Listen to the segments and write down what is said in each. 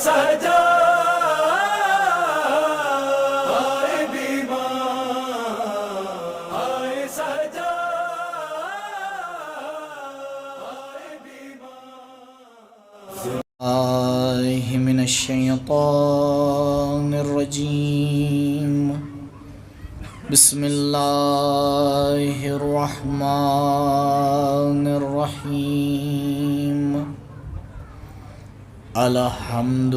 سجا آئے بیمار آئے سجا آئے بیمار من الشیطان الرجیم بسم اللہ الرحمن الرحیم الحمد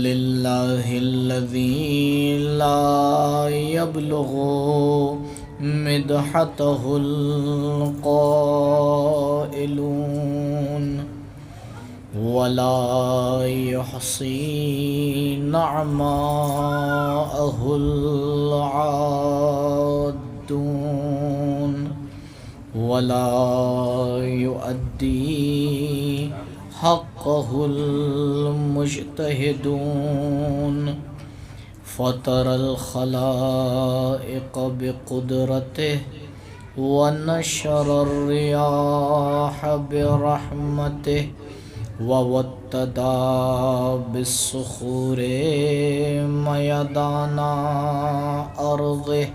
للہ الذی لا یبلغ مدحتہ القائلون ولا يحصي نعماءه العادون ولا يؤدي حقه المجتهدون فطر الخلائق بقدرته ونشر الرياح برحمته ووتدا بالصخور ميدان أرضه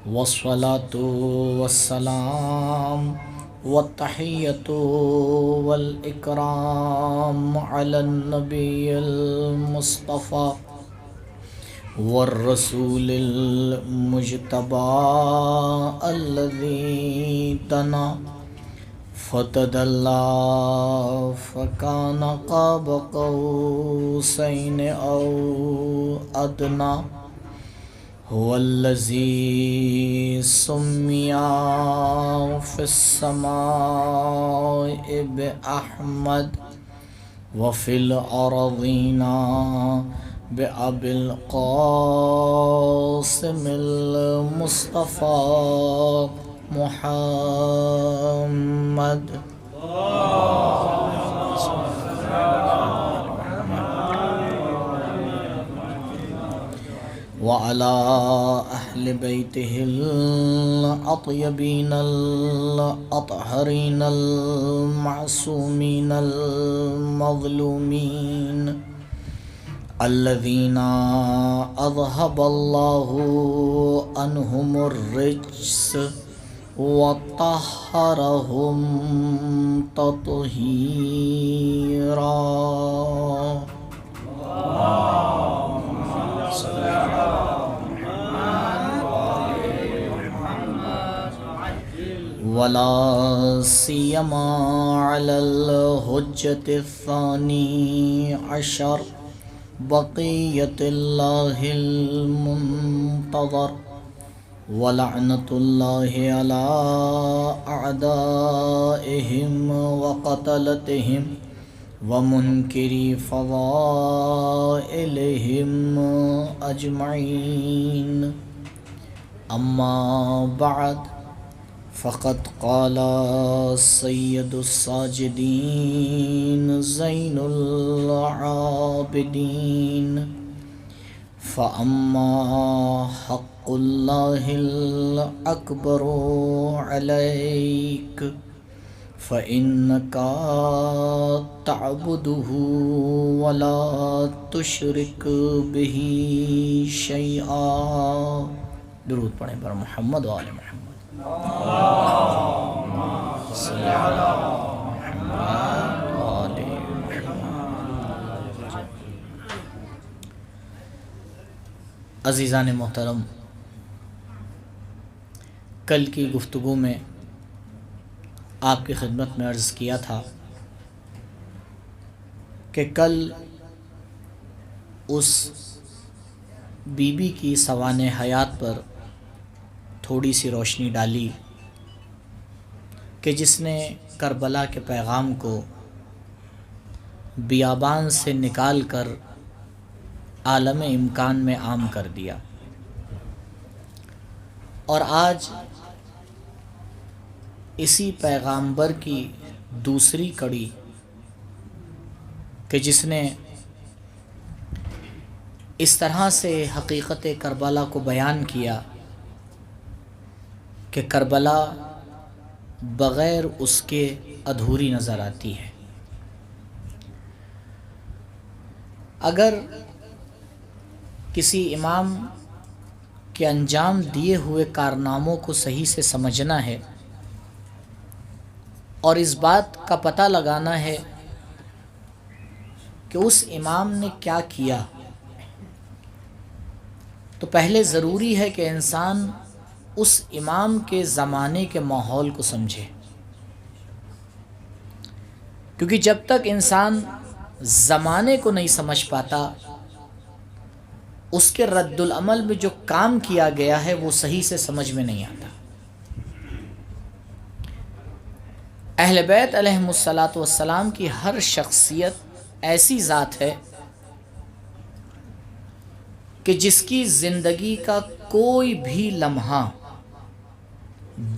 والصلاة والسلام والتحية والإكرام على النبي المصطفى والرسول المجتبى الذي دنا فتدلى فكان قاب قوسين أو أدنى هو الذي سمي في السماء بأحمد وفي الأرضين بأبي القاسم المصطفى محمد وعلى أهل بيته الأطيبين الأطهرين المعصومين المظلومين الذين أذهب الله عنهم الرجس وطهرهم تطهيرا ولا سيما على الحجة الثاني عشر بقية الله المنتظر ولعنة الله على أعدائهم وقتلتهم ومنكري فضائلهم أجمعين أما بعد فقد قال سيد الساجدين زين العابدين فأما حق الله الأكبر عليك فإنك تعبده ولا تشرك به شيئا. درود پڑھیں پر محمد و آل محمد. اللهم صل على محمد و آل محمد. عزیزان محترم، کل کی گفتگو میں آپ کی خدمت میں عرض کیا تھا کہ کل اس بی بی کی سوانح حیات پر تھوڑی سی روشنی ڈالی کہ جس نے کربلا کے پیغام کو بیابان سے نکال کر عالم امکان میں عام کر دیا. اور آج اسی پیغامبر کی دوسری کڑی کہ جس نے اس طرح سے حقیقت کربلا کو بیان کیا کہ کربلا بغیر اس کے ادھوری نظر آتی ہے. اگر کسی امام کے انجام دیے ہوئے کارناموں کو صحیح سے سمجھنا ہے اور اس بات کا پتہ لگانا ہے کہ اس امام نے کیا کیا، تو پہلے ضروری ہے کہ انسان اس امام کے زمانے کے ماحول کو سمجھے، کیونکہ جب تک انسان زمانے کو نہیں سمجھ پاتا، اس کے رد العمل میں جو کام کیا گیا ہے وہ صحیح سے سمجھ میں نہیں آتا۔ اہل بیت علیہم الصلاۃ والسلام کی ہر شخصیت ایسی ذات ہے کہ جس کی زندگی کا کوئی بھی لمحہ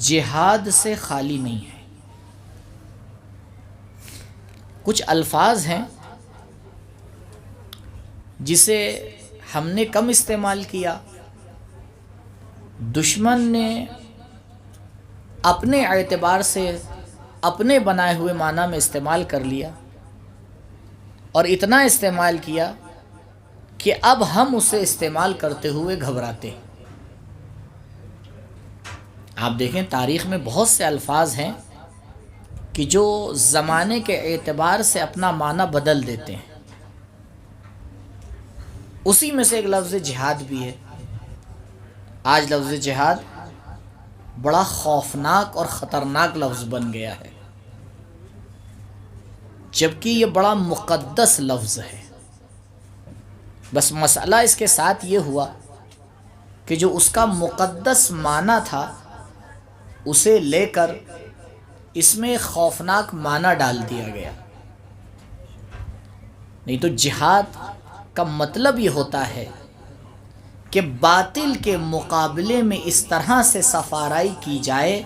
جہاد سے خالی نہیں ہے۔ کچھ الفاظ ہیں جسے ہم نے کم استعمال کیا، دشمن نے اپنے اعتبار سے اپنے بنائے ہوئے معنی میں استعمال کر لیا، اور اتنا استعمال کیا کہ اب ہم اسے استعمال کرتے ہوئے گھبراتے ہیں۔ آپ دیکھیں تاریخ میں بہت سے الفاظ ہیں کہ جو زمانے کے اعتبار سے اپنا معنی بدل دیتے ہیں۔ اسی میں سے ایک لفظ جہاد بھی ہے۔ آج لفظ جہاد بڑا خوفناک اور خطرناک لفظ بن گیا ہے، جبکہ یہ بڑا مقدس لفظ ہے۔ بس مسئلہ اس کے ساتھ یہ ہوا کہ جو اس کا مقدس معنی تھا اسے لے کر اس میں خوفناک معنی ڈال دیا گیا۔ نہیں تو جہاد کا مطلب یہ ہوتا ہے کہ باطل کے مقابلے میں اس طرح سے صفارائی کی جائے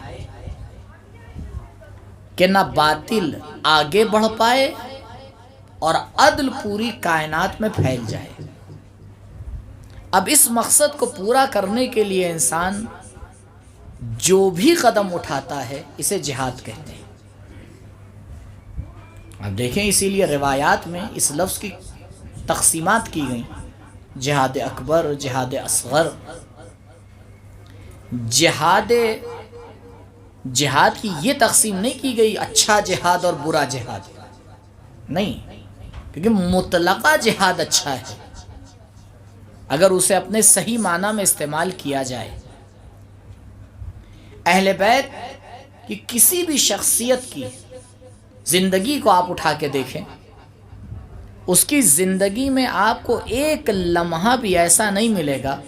کہ نہ باطل آگے بڑھ پائے اور عدل پوری کائنات میں پھیل جائے۔ اب اس مقصد کو پورا کرنے کے لیے انسان جو بھی قدم اٹھاتا ہے اسے جہاد کہتے ہیں۔ اب دیکھیں اسی لیے روایات میں اس لفظ کی تقسیمات کی گئیں، جہاد اکبر، جہاد اصغر۔ جہاد کی یہ تقسیم نہیں کی گئی اچھا جہاد اور برا جہاد، نہیں، کیونکہ مطلقہ جہاد اچھا ہے اگر اسے اپنے صحیح معنی میں استعمال کیا جائے۔ اہل بیت کی کسی بھی شخصیت کی زندگی کو آپ اٹھا کے دیکھیں، اس کی زندگی میں آپ کو ایک لمحہ بھی ایسا نہیں ملے گا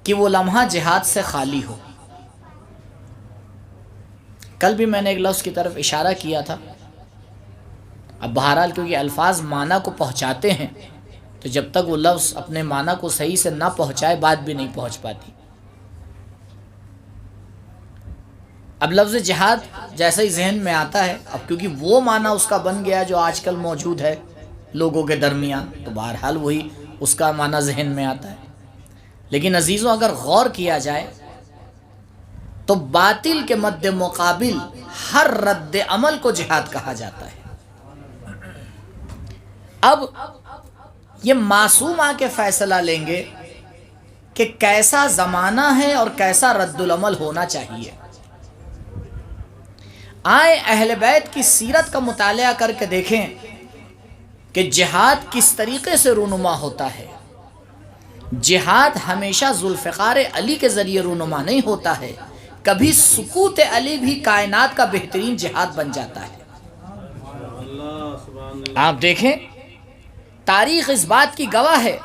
کہ وہ لمحہ جہاد سے خالی ہو۔ کل بھی میں نے ایک لفظ کی طرف اشارہ کیا تھا، اب بہرحال کیونکہ الفاظ معنی کو پہنچاتے ہیں تو جب تک وہ لفظ اپنے معنی کو صحیح سے نہ پہنچائے بات بھی نہیں پہنچ پاتی۔ اب لفظ جہاد جیسا ہی ذہن میں آتا ہے، اب کیونکہ وہ معنی اس کا بن گیا جو آج کل موجود ہے لوگوں کے درمیان، تو بہرحال وہی اس کا معنی ذہن میں آتا ہے۔ لیکن عزیزوں اگر غور کیا جائے تو باطل کے مد مقابل ہر رد عمل کو جہاد کہا جاتا ہے۔ اب یہ معصوم آ کے فیصلہ لیں گے کہ کیسا زمانہ ہے اور کیسا رد العمل ہونا چاہیے۔ آئیں اہل بیت کی سیرت کا مطالعہ کر کے دیکھیں کہ جہاد کس طریقے سے رونما ہوتا ہے۔ جہاد ہمیشہ ذوالفقار علی کے ذریعے رونما نہیں ہوتا ہے، کبھی سکوت علی بھی کائنات کا بہترین جہاد بن جاتا ہے۔ آپ دیکھیں تاریخ اس بات کی گواہ ہے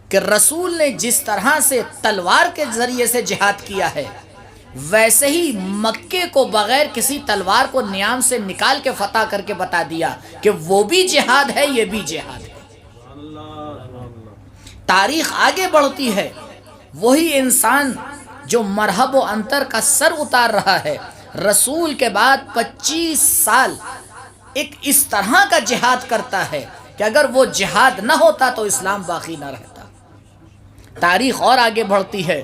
کہ رسول نے جس طرح سے تلوار کے ذریعے سے جہاد کیا ہے، ویسے ہی مکے کو بغیر کسی تلوار کو نیام سے نکال کے فتح کر کے بتا دیا کہ وہ بھی جہاد ہے، یہ بھی جہاد ہے۔ تاریخ آگے بڑھتی ہے، وہی انسان جو مرحب و انتر کا سر اتار رہا ہے، رسول کے بعد 25 سال ایک اس طرح کا جہاد کرتا ہے کہ اگر وہ جہاد نہ ہوتا تو اسلام باقی نہ رہتا۔ تاریخ اور آگے بڑھتی ہے،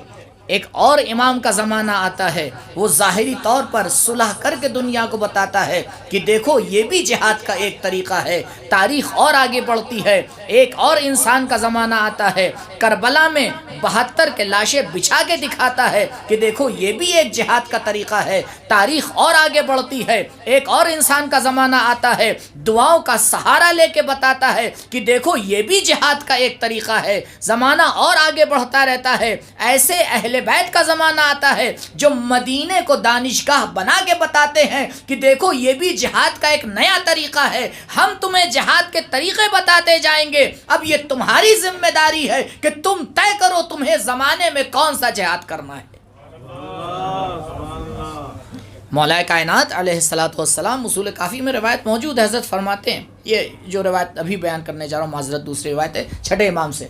ایک اور امام کا زمانہ آتا ہے، وہ ظاہری طور پر صلح کر کے دنیا کو بتاتا ہے کہ دیکھو یہ بھی جہاد کا ایک طریقہ ہے، تاریخ اور آگے بڑھتی ہے۔ ایک اور انسان کا زمانہ آتا ہے، کربلا میں 72 کے لاشیں بچھا کے دکھاتا ہے کہ دیکھو یہ بھی ایک جہاد کا طریقہ ہے، تاریخ اور آگے بڑھتی ہے۔ ایک اور انسان کا زمانہ آتا ہے، دعاؤں کا سہارا لے کے بتاتا ہے کہ دیکھو یہ بھی جہاد کا ایک طریقہ ہے، زمانہ اور آگے بڑھتا رہتا ہے۔ ایسے اہل بیت کا زمانہ آتا ہے جو مدینے کو دانشگاہ بنا کے بتاتے ہیں کہ دیکھو یہ بھی جہاد کا ایک نیا طریقہ ہے، ہم تمہیں جہاد کے طریقے بتاتے جائیں گے، اب یہ تمہاری ذمہ داری ہے کہ تم طے کرو تمہیں زمانے میں کون سا جہاد کرنا ہے۔ مولا کائنات علیہ الصلوۃ والسلام اصول کافی میں روایت موجود ہے، حضرت فرماتے ہیں، یہ جو روایت ابھی بیان کرنے جا رہا ہوں معذرت دوسری روایت ہے چھٹے امام سے،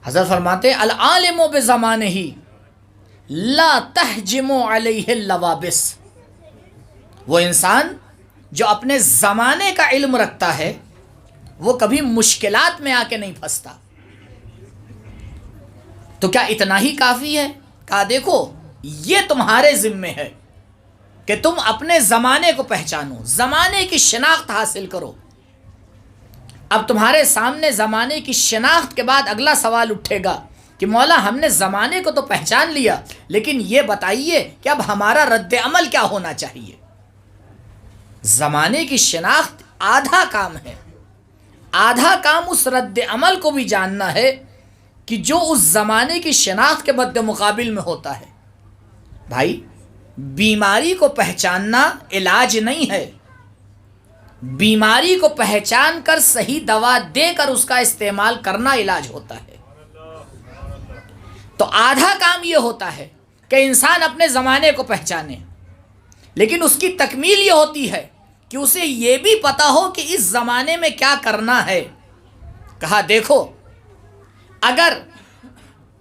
حضرت فرماتے ہیں العالم بزمانہ لا تہجم علیہ اللوابس، وہ انسان جو اپنے زمانے کا علم رکھتا ہے وہ کبھی مشکلات میں آ کے نہیں پھنستا۔ تو کیا اتنا ہی کافی ہے؟ کہا دیکھو یہ تمہارے ذمے ہے کہ تم اپنے زمانے کو پہچانو، زمانے کی شناخت حاصل کرو۔ اب تمہارے سامنے زمانے کی شناخت کے بعد اگلا سوال اٹھے گا کہ مولا ہم نے زمانے کو تو پہچان لیا، لیکن یہ بتائیے کہ اب ہمارا رد عمل کیا ہونا چاہیے۔ زمانے کی شناخت آدھا کام ہے، آدھا کام اس رد عمل کو بھی جاننا ہے کہ جو اس زمانے کی شناخت کے مد مقابل میں ہوتا ہے۔ بھائی بیماری کو پہچاننا علاج نہیں ہے، بیماری کو پہچان کر صحیح دوا دے کر اس کا استعمال کرنا علاج ہوتا ہے۔ تو آدھا کام یہ ہوتا ہے کہ انسان اپنے زمانے کو پہچانے، لیکن اس کی تکمیل یہ ہوتی ہے کہ اسے یہ بھی پتا ہو کہ اس زمانے میں کیا کرنا ہے۔ کہا دیکھو اگر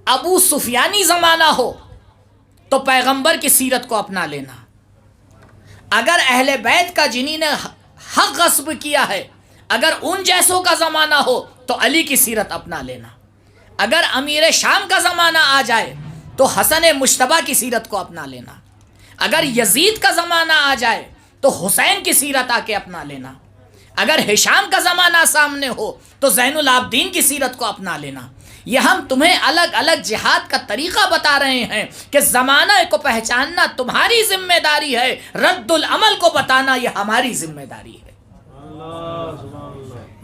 ابو سفیانی زمانہ ہو تو پیغمبر کی سیرت کو اپنا لینا، اگر اہل بیت کا جنہیں نے حق غصب کیا ہے اگر ان جیسوں کا زمانہ ہو تو علی کی سیرت اپنا لینا، اگر امیر شام کا زمانہ آ جائے تو حسن مجتبیٰ کی سیرت کو اپنا لینا، اگر یزید کا زمانہ آ جائے تو حسین کی سیرت آ کے اپنا لینا، اگر ہشام کا زمانہ سامنے ہو تو زین العابدین کی سیرت کو اپنا لینا۔ یہ ہم تمہیں الگ الگ جہاد کا طریقہ بتا رہے ہیں کہ زمانہ کو پہچاننا تمہاری ذمہ داری ہے، رد العمل کو بتانا یہ ہماری ذمہ داری ہے۔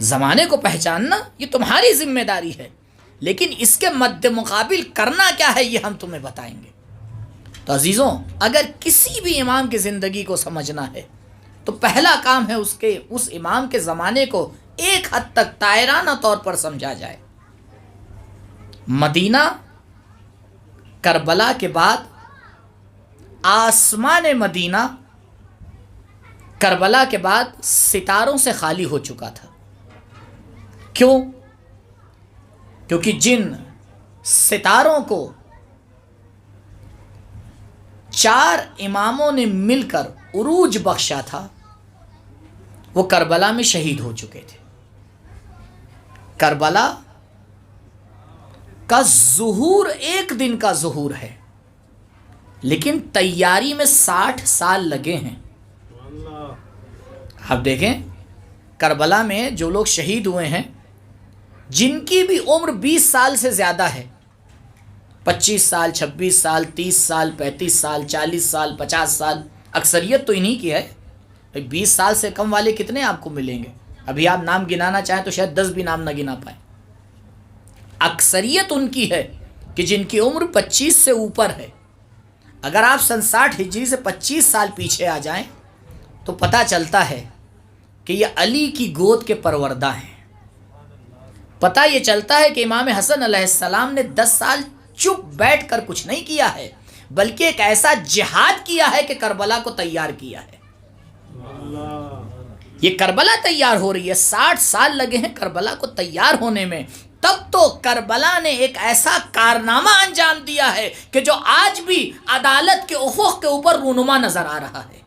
زمانے کو پہچاننا یہ تمہاری ذمہ داری ہے، لیکن اس کے مد مقابل کرنا کیا ہے یہ ہم تمہیں بتائیں گے۔ تو عزیزوں اگر کسی بھی امام کی زندگی کو سمجھنا ہے تو پہلا کام ہے اس امام کے زمانے کو ایک حد تک طائرانہ طور پر سمجھا جائے۔ مدینہ کربلا کے بعد آسمان مدینہ کربلا کے بعد ستاروں سے خالی ہو چکا تھا۔ کیوں؟ کیونکہ جن ستاروں کو 4 اماموں نے مل کر عروج بخشا تھا وہ کربلا میں شہید ہو چکے تھے۔ کربلا کا ظہور ایک دن کا ظہور ہے، لیکن تیاری میں 60 سال لگے ہیں۔ اب دیکھیں کربلا میں جو لوگ شہید ہوئے ہیں جن کی بھی عمر 20 سال سے زیادہ ہے، 25 سال 26 سال 30 سال 35 سال 40 سال 50 سال، اکثریت تو انہی کی ہے۔ 20 سال سے کم والے کتنے آپ کو ملیں گے؟ ابھی آپ نام گنانا چاہیں تو شاید 10 بھی نام نہ گنا پائیں۔ اکثریت ان کی ہے کہ جن کی عمر 25 سے اوپر ہے۔ اگر آپ سن 60 ہجری سے 25 سال پیچھے آ جائیں تو پتہ چلتا ہے کہ یہ علی کی گود کے پروردہ ہیں۔ پتہ یہ چلتا ہے کہ امام حسن علیہ السلام نے 10 سال چپ بیٹھ کر کچھ نہیں کیا ہے، بلکہ ایک ایسا جہاد کیا ہے کہ کربلا کو تیار کیا ہے۔ یہ کربلا تیار ہو رہی ہے، 60 سال لگے ہیں کربلا کو تیار ہونے میں، تب تو کربلا نے ایک ایسا کارنامہ انجام دیا ہے کہ جو آج بھی عدالت کے افق کے اوپر رونما نظر آ رہا ہے۔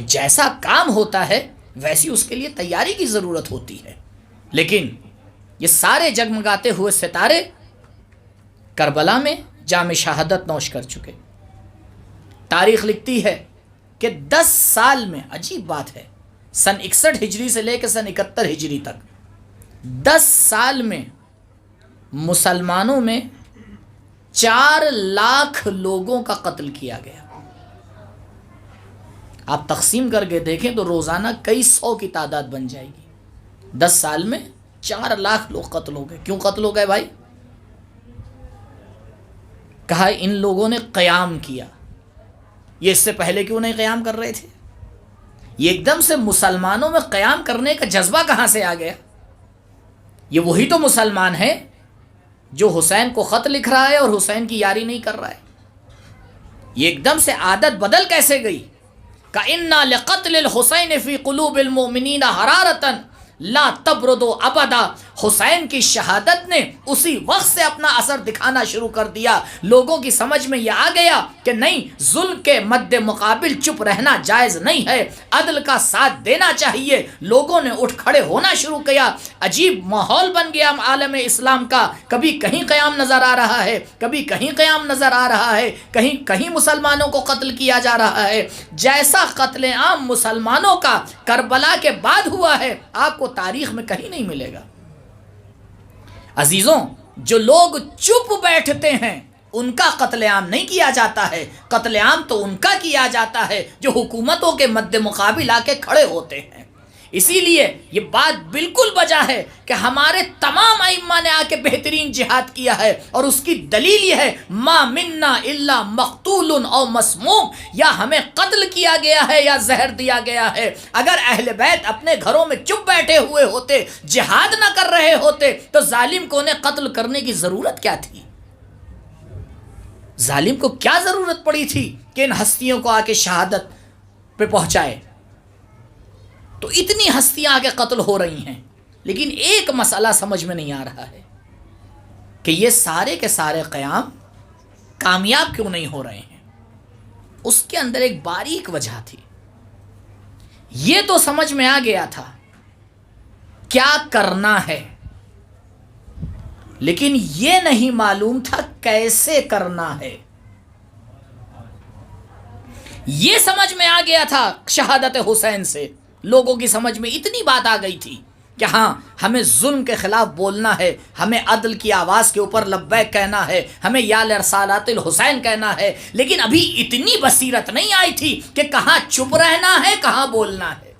جیسا کام ہوتا ہے ویسی اس کے لیے تیاری کی ضرورت ہوتی ہے، لیکن یہ سارے جگمگاتے ہوئے ستارے کربلا میں جام شہادت نوش کر چکے. تاریخ لکھتی ہے کہ 10 سال میں، عجیب بات ہے، سن 61 ہجری سے لے کے سن 71 ہجری تک 10 سال میں مسلمانوں میں 4 لاکھ لوگوں کا قتل کیا گیا. آپ تقسیم کر کے دیکھیں تو روزانہ کئی 100 کی تعداد بن جائے گی. 10 سال میں 4 لاکھ لوگ قتل ہو گئے. کیوں قتل ہو گئے بھائی؟ کہا ان لوگوں نے قیام کیا. یہ اس سے پہلے کیوں نہیں قیام کر رہے تھے؟ یہ ایک دم سے مسلمانوں میں قیام کرنے کا جذبہ کہاں سے آ گیا؟ یہ وہی تو مسلمان ہے جو حسین کو خط لکھ رہا ہے اور حسین کی یاری نہیں کر رہا ہے. یہ ایک دم سے عادت بدل کیسے گئی؟ کَإِنَّا لِقَتْلِ الْحُسَيْنِ فِي قُلُوبِ الْمُؤْمِنِينَ حَرَارَةً لا تبردو ابدا. حسین کی شہادت نے اسی وقت سے اپنا اثر دکھانا شروع کر دیا. لوگوں کی سمجھ میں یہ آ گیا کہ نہیں، ظلم کے مد مقابل چپ رہنا جائز نہیں ہے، عدل کا ساتھ دینا چاہیے. لوگوں نے اٹھ کھڑے ہونا شروع کیا. عجیب ماحول بن گیا عالم اسلام کا. کبھی کہیں قیام نظر آ رہا ہے، کبھی کہیں قیام نظر آ رہا ہے، کہیں کہیں مسلمانوں کو قتل کیا جا رہا ہے. جیسا قتل عام مسلمانوں کا کربلا کے بعد ہوا ہے آپ کو تاریخ میں کہیں نہیں ملے گا. عزیزوں، جو لوگ چپ بیٹھتے ہیں ان کا قتل عام نہیں کیا جاتا ہے. قتل عام تو ان کا کیا جاتا ہے جو حکومتوں کے مد مقابل آ کے کھڑے ہوتے ہیں. اسی لیے یہ بات بالکل بجا ہے کہ ہمارے تمام ائمہ نے آ کے بہترین جہاد کیا ہے، اور اس کی دلیل یہ ہے ما منا الا مقتول او مسموم، یا ہمیں قتل کیا گیا ہے یا زہر دیا گیا ہے. اگر اہل بیت اپنے گھروں میں چپ بیٹھے ہوئے ہوتے، جہاد نہ کر رہے ہوتے، تو ظالم کو انہیں قتل کرنے کی ضرورت کیا تھی؟ ظالم کو کیا ضرورت پڑی تھی کہ ان ہستیوں کو آ کے شہادت پہ پہنچائے؟ تو اتنی ہستیاں آگے قتل ہو رہی ہیں، لیکن ایک مسئلہ سمجھ میں نہیں آ رہا ہے کہ یہ سارے کے سارے قیام کامیاب کیوں نہیں ہو رہے ہیں. اس کے اندر ایک باریک وجہ تھی. یہ تو سمجھ میں آ گیا تھا کیا کرنا ہے، لیکن یہ نہیں معلوم تھا کیسے کرنا ہے. یہ سمجھ میں آ گیا تھا شہادت حسین سے. لوگوں کی سمجھ میں اتنی بات آ گئی تھی کہ ہاں، ہمیں ظلم کے خلاف بولنا ہے، ہمیں عدل کی آواز کے اوپر لبیک کہنا ہے، ہمیں یا لرسالات الحسین کہنا ہے. لیکن ابھی اتنی بصیرت نہیں آئی تھی کہ کہاں چپ رہنا ہے، کہاں بولنا ہے.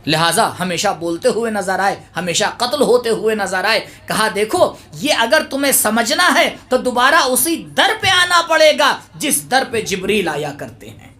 لہٰذا ہمیشہ بولتے ہوئے نظر آئے، ہمیشہ قتل ہوتے ہوئے نظر آئے. کہا دیکھو، یہ اگر تمہیں سمجھنا ہے تو دوبارہ اسی در پہ آنا پڑے گا جس در پہ جبریل آیا کرتے ہیں.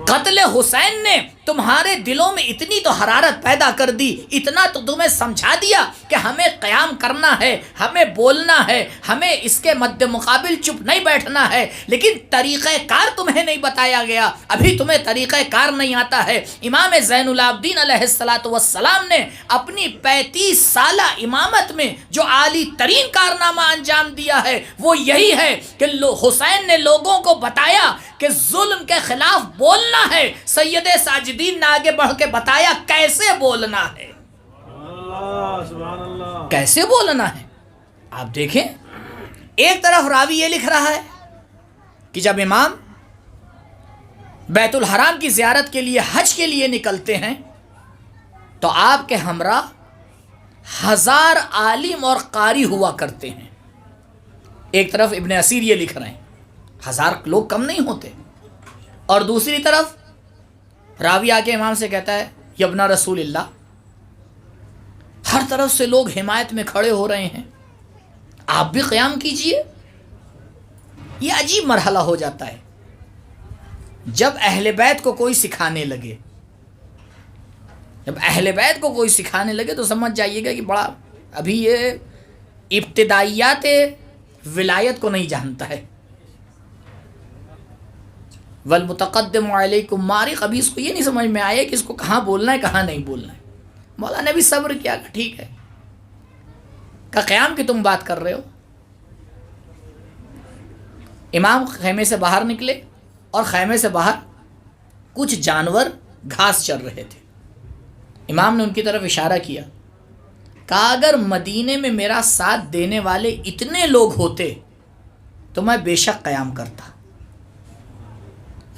قتل حسین نے تمہارے دلوں میں اتنی تو حرارت پیدا کر دی، اتنا تو تمہیں سمجھا دیا کہ ہمیں قیام کرنا ہے، ہمیں بولنا ہے، ہمیں اس کے مد مقابل چپ نہیں بیٹھنا ہے. لیکن طریقہ کار تمہیں نہیں بتایا گیا. ابھی تمہیں طریقہ کار نہیں آتا ہے. امام زین العابدین علیہ السلام نے اپنی 35 سالہ امامت میں جو عالی ترین کارنامہ انجام دیا ہے وہ یہی ہے کہ حسین نے لوگوں کو بتایا کہ ظلم کے خلاف بولنا ہے. سید ساجدین نے آگے بڑھ کے بتایا کیسے بولنا ہے. کیسے بولنا ہے آپ دیکھیں. ایک طرف راوی یہ لکھ رہا ہے کہ جب امام بیت الحرام کی زیارت کے لیے حج کے لیے نکلتے ہیں تو آپ کے ہمراہ 1000 عالم اور قاری ہوا کرتے ہیں. ایک طرف ابن اسیر یہ لکھ رہے ہیں 1000 لوگ کم نہیں ہوتے، اور دوسری طرف راوی آ کے امام سے کہتا ہے یبنا رسول اللہ، ہر طرف سے لوگ حمایت میں کھڑے ہو رہے ہیں، آپ بھی قیام کیجئے. یہ عجیب مرحلہ ہو جاتا ہے جب اہل بیت کو کوئی سکھانے لگے. جب اہل بیت کو کوئی سکھانے لگے تو سمجھ جائیے گا کہ بڑا ابھی یہ ابتدائیات ولایت کو نہیں جانتا ہے. والمتقدم علیکم مارق، ابھی اس کو یہ نہیں سمجھ میں آیا کہ اس کو کہاں بولنا ہے کہاں نہیں بولنا ہے. مولا نے بھی صبر کیا کہ ٹھیک ہے، کہ قیام کی تم بات کر رہے ہو. امام خیمے سے باہر نکلے اور خیمے سے باہر کچھ جانور گھاس چر رہے تھے. امام نے ان کی طرف اشارہ کیا، کہا اگر مدینے میں میرا ساتھ دینے والے اتنے لوگ ہوتے تو میں بے شک قیام کرتا.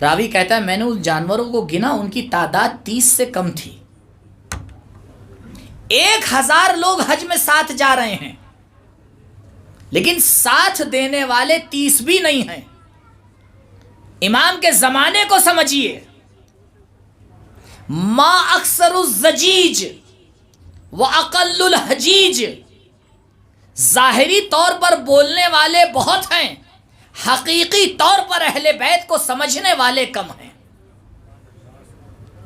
راوی کہتا ہے میں نے اس جانوروں کو گنا، ان کی تعداد 30 سے کم تھی. 1000 لوگ حج میں ساتھ جا رہے ہیں، لیکن ساتھ دینے والے 30 بھی نہیں ہیں. امام کے زمانے کو سمجھیے. ما اکثر الزجیج واقل الحجیج. ظاہری طور پر بولنے والے بہت ہیں، حقیقی طور پر اہل بیت کو سمجھنے والے کم ہیں.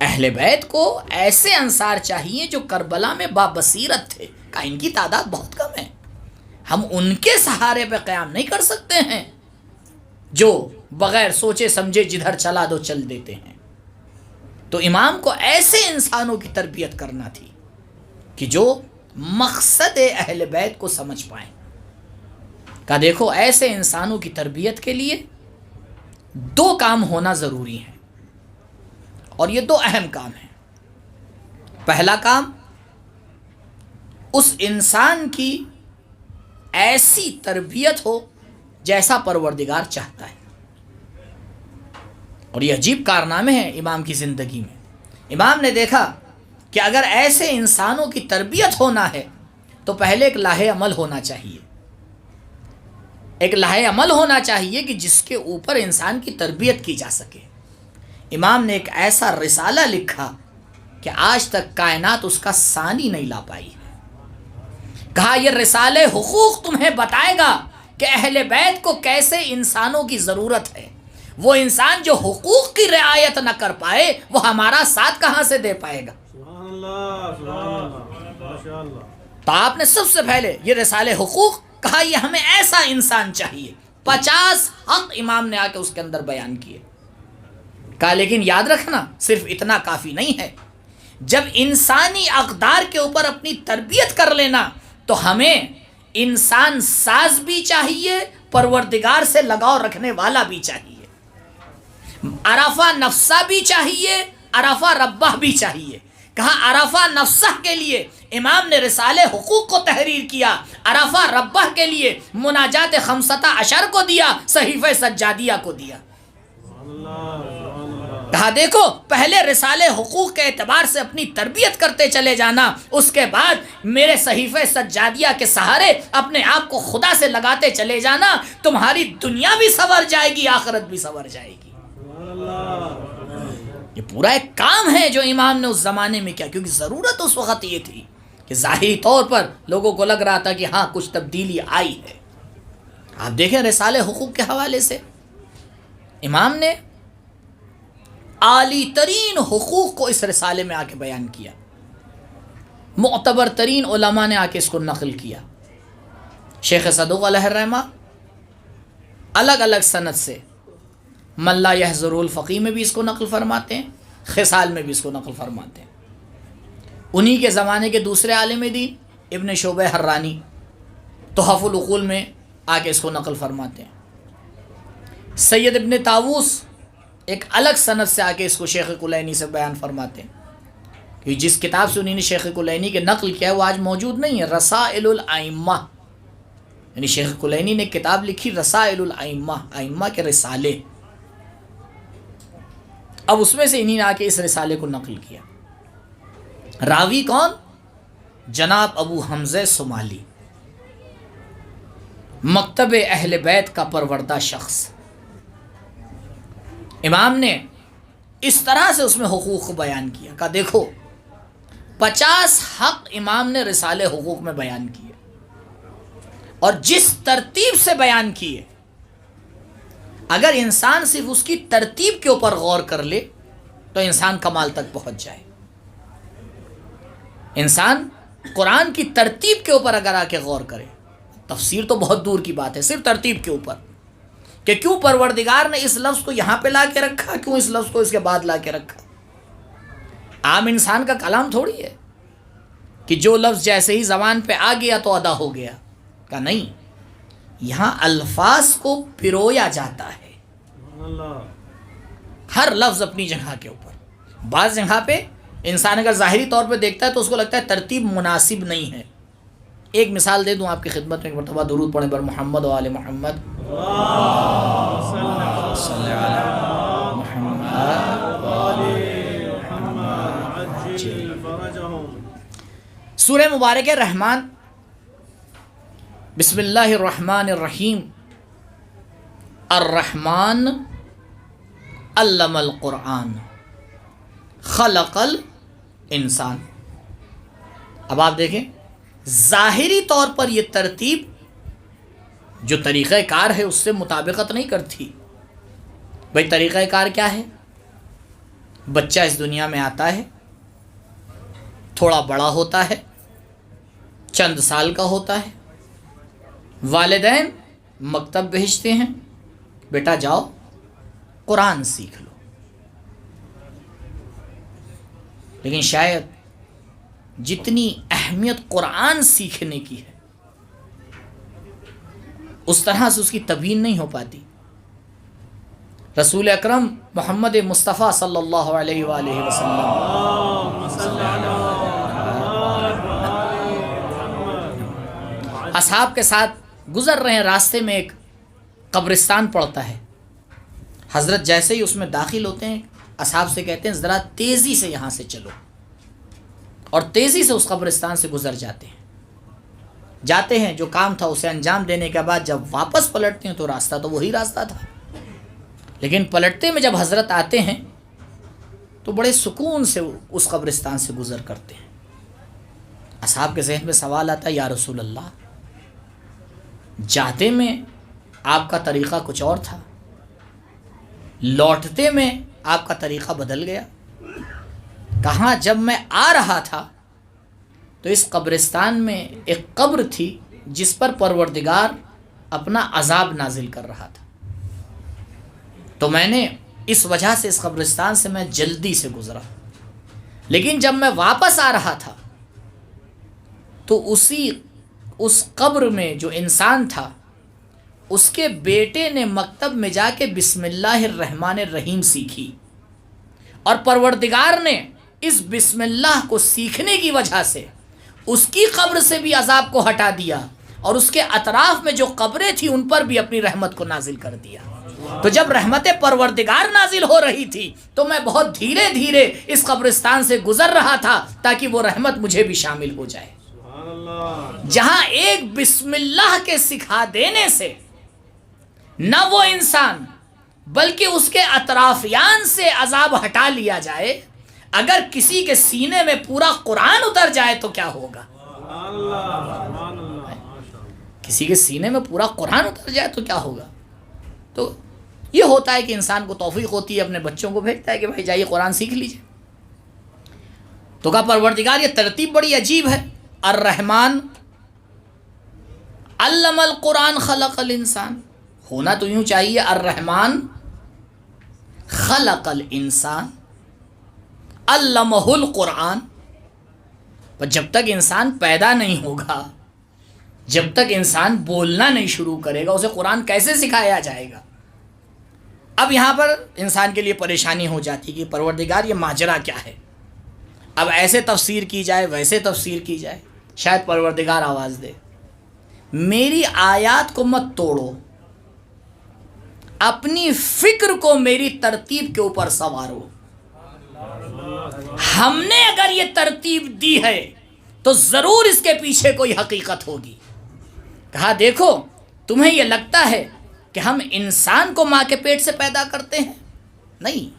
اہل بیت کو ایسے انصار چاہیے جو کربلا میں بابصیرت تھے. کہ ان کی تعداد بہت کم ہے، ہم ان کے سہارے پہ قیام نہیں کر سکتے ہیں جو بغیر سوچے سمجھے جدھر چلا دو چل دیتے ہیں. تو امام کو ایسے انسانوں کی تربیت کرنا تھی کہ جو مقصد اہل بیت کو سمجھ پائیں. کہ دیکھو ایسے انسانوں کی تربیت کے لیے 2 کام ہونا ضروری ہے، اور یہ 2 اہم کام ہیں. پہلا کام، اس انسان کی ایسی تربیت ہو جیسا پروردگار چاہتا ہے. اور یہ عجیب کارنامے ہیں امام کی زندگی میں. امام نے دیکھا کہ اگر ایسے انسانوں کی تربیت ہونا ہے تو پہلے ایک لاہ عمل ہونا چاہیے. ایک لاہ عمل ہونا چاہیے کہ جس کے اوپر انسان کی تربیت کی جا سکے. امام نے ایک ایسا رسالہ لکھا کہ آج تک کائنات اس کا ثانی نہیں لا پائی. کہا یہ رسالہ حقوق تمہیں بتائے گا کہ اہل بیت کو کیسے انسانوں کی ضرورت ہے. وہ انسان جو حقوق کی رعایت نہ کر پائے وہ ہمارا ساتھ کہاں سے دے پائے گا. تو آپ نے سب سے پہلے یہ رسالہ حقوق کہا یہ ہمیں ایسا انسان چاہیے. 50 حق امام نے آ کے اس کے اندر بیان کیے. کہا لیکن یاد رکھنا صرف اتنا کافی نہیں ہے. جب انسانی اقدار کے اوپر اپنی تربیت کر لینا تو ہمیں انسان ساز بھی چاہیے، پروردگار سے لگاؤ رکھنے والا بھی چاہیے. عرفہ نفسہ بھی چاہیے، عرفہ ربہ بھی چاہیے. کہا عرفہ نفسہ کے لیے امام نے رسالہ حقوق کو تحریر کیا، عرفہ ربہ کے لیے مناجات 15 کو دیا، صحیفہ سجادیہ کو دیا. کہا دیکھو پہلے رسالہ حقوق کے اعتبار سے اپنی تربیت کرتے چلے جانا، اس کے بعد میرے صحیفہ سجادیہ کے سہارے اپنے آپ کو خدا سے لگاتے چلے جانا. تمہاری دنیا بھی سنور جائے گی، آخرت بھی سنور جائے گی. یہ پورا ایک کام ہے جو امام نے اس زمانے میں کیا، کیونکہ ضرورت اس وقت یہ تھی کہ ظاہری طور پر لوگوں کو لگ رہا تھا کہ ہاں کچھ تبدیلی آئی ہے. آپ دیکھیں رسالہ حقوق کے حوالے سے امام نے عالی ترین حقوق کو اس رسالے میں آ کے بیان کیا. معتبر ترین علماء نے آ کے اس کو نقل کیا. شیخ صدوق علیہ الرحمہ الگ الگ سند سے من لا یحضر الفقی میں بھی اس کو نقل فرماتے ہیں، خصال میں بھی اس کو نقل فرماتے ہیں. انہی کے زمانے کے دوسرے عالم دین ابن شعبہ حرانی تحف العقول میں آ کے اس کو نقل فرماتے ہیں. سید ابن طاووس ایک الگ سند سے آ کے اس کو شیخ کلینی سے بیان فرماتے ہیں کہ جس کتاب سے انہوں نے شیخ کلینی کے نقل کیا ہے وہ آج موجود نہیں ہے، رسائل الائمہ. یعنی شیخ کلینی نے کتاب لکھی رسائل الائمہ، ائمہ کے رسالے. اب اس میں سے انہی نے آ کے اس رسالے کو نقل کیا. راوی کون؟ جناب ابو حمزہ سمالی، مکتب اہل بیت کا پروردہ شخص. امام نے اس طرح سے اس میں حقوق کو بیان کیا کہ دیکھو 50 حق امام نے رسالہ حقوق میں بیان کیے، اور جس ترتیب سے بیان کیے اگر انسان صرف اس کی ترتیب کے اوپر غور کر لے تو انسان کمال تک پہنچ جائے. انسان قرآن کی ترتیب کے اوپر اگر آ کے غور کرے، تفسیر تو بہت دور کی بات ہے، صرف ترتیب کے اوپر کہ کیوں پروردگار نے اس لفظ کو یہاں پہ لا کے رکھا، کیوں اس لفظ کو اس کے بعد لا کے رکھا. عام انسان کا کلام تھوڑی ہے کہ جو لفظ جیسے ہی زبان پہ آ گیا تو ادا ہو گیا. کہ نہیں، یہاں الفاظ کو پرویا جاتا ہے، ہر لفظ اپنی جگہ کے اوپر. بعض جگہ پہ انسان اگر ظاہری طور پہ دیکھتا ہے تو اس کو لگتا ہے ترتیب مناسب نہیں ہے، ایک مثال دے دوں آپ کی خدمت میں، ایک مرتبہ درود پڑھیں بر محمد و آل محمد. صلی علی سورہ مبارک رحمان. بسم اللہ الرحمن الرحیم. الرحمن علم القرآن خلق الانسان. اب آپ دیکھیں ظاہری طور پر یہ ترتیب جو طریقہ کار ہے اس سے مطابقت نہیں کرتی. بھائی طریقہ کار کیا ہے؟ بچہ اس دنیا میں آتا ہے، تھوڑا بڑا ہوتا ہے، چند سال کا ہوتا ہے، والدین مکتب بھیجتے ہیں، بیٹا جاؤ قرآن سیکھ لو. لیکن شاید جتنی اہمیت قرآن سیکھنے کی ہے اس طرح سے اس کی تبیین نہیں ہو پاتی. رسول اکرم محمد مصطفیٰ صلی اللہ علیہ وآلہ وسلم اصحاب کے ساتھ گزر رہے ہیں، راستے میں ایک قبرستان پڑتا ہے. حضرت جیسے ہی اس میں داخل ہوتے ہیں اصحاب سے کہتے ہیں ذرا تیزی سے یہاں سے چلو، اور تیزی سے اس قبرستان سے گزر جاتے ہیں. جو کام تھا اسے انجام دینے کے بعد جب واپس پلٹتے ہیں تو راستہ تو وہی راستہ تھا، لیکن پلٹتے میں جب حضرت آتے ہیں تو بڑے سکون سے اس قبرستان سے گزر کرتے ہیں. اصحاب کے ذہن میں سوال آتا ہے یا رسول اللہ، جاتے میں آپ کا طریقہ کچھ اور تھا، لوٹتے میں آپ کا طریقہ بدل گیا. کہاں جب میں آ رہا تھا تو اس قبرستان میں ایک قبر تھی جس پر پروردگار اپنا عذاب نازل کر رہا تھا، تو میں نے اس وجہ سے اس قبرستان سے میں جلدی سے گزرا. لیکن جب میں واپس آ رہا تھا تو اس قبر میں جو انسان تھا اس کے بیٹے نے مکتب میں جا کے بسم اللہ الرحمن الرحیم سیکھی، اور پروردگار نے اس بسم اللہ کو سیکھنے کی وجہ سے اس کی قبر سے بھی عذاب کو ہٹا دیا، اور اس کے اطراف میں جو قبریں تھیں ان پر بھی اپنی رحمت کو نازل کر دیا. تو جب رحمت پروردگار نازل ہو رہی تھی تو میں بہت دھیرے دھیرے اس قبرستان سے گزر رہا تھا تاکہ وہ رحمت مجھے بھی شامل ہو جائے. جہاں ایک بسم اللہ کے سکھا دینے سے نہ وہ انسان بلکہ اس کے اطرافیان سے عذاب ہٹا لیا جائے، اگر کسی کے سینے میں پورا قرآن اتر جائے تو کیا ہوگا؟ کسی کے سینے میں پورا قرآن اتر جائے تو کیا ہوگا؟ تو یہ ہوتا ہے کہ انسان کو توفیق ہوتی ہے، اپنے بچوں کو بھیجتا ہے کہ بھائی جائیے قرآن سیکھ لیجئے. تو کہا پروردگار یہ ترتیب بڑی عجیب ہے. الرحمن علم القرآن خلق الانسان، ہونا تو یوں چاہیے الرحمن خلق الانسان علمہ القرآن. پر جب تک انسان پیدا نہیں ہوگا، جب تک انسان بولنا نہیں شروع کرے گا، اسے قرآن کیسے سکھایا جائے گا؟ اب یہاں پر انسان کے لیے پریشانی ہو جاتی کہ پروردگار یہ ماجرا کیا ہے؟ اب ایسے تفسیر کی جائے ویسے تفسیر کی جائے. شاید پروردگار آواز دے میری آیات کو مت توڑو، اپنی فکر کو میری ترتیب کے اوپر سنوارو. ہم نے اگر یہ ترتیب دی ہے تو ضرور اس کے پیچھے کوئی حقیقت ہوگی. کہا دیکھو تمہیں یہ لگتا ہے کہ ہم انسان کو ماں کے پیٹ سے پیدا کرتے ہیں؟ نہیں،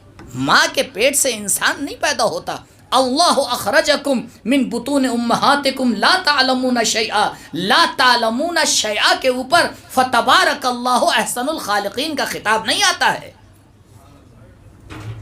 ماں کے پیٹ سے انسان نہیں پیدا ہوتا. اللہ اخرجکم من بطون امہاتکم لا تعلمون شیئا، لا تعلمون شیئا کے اوپر فتبارک اللہ احسن الخالقین کا خطاب نہیں آتا ہے.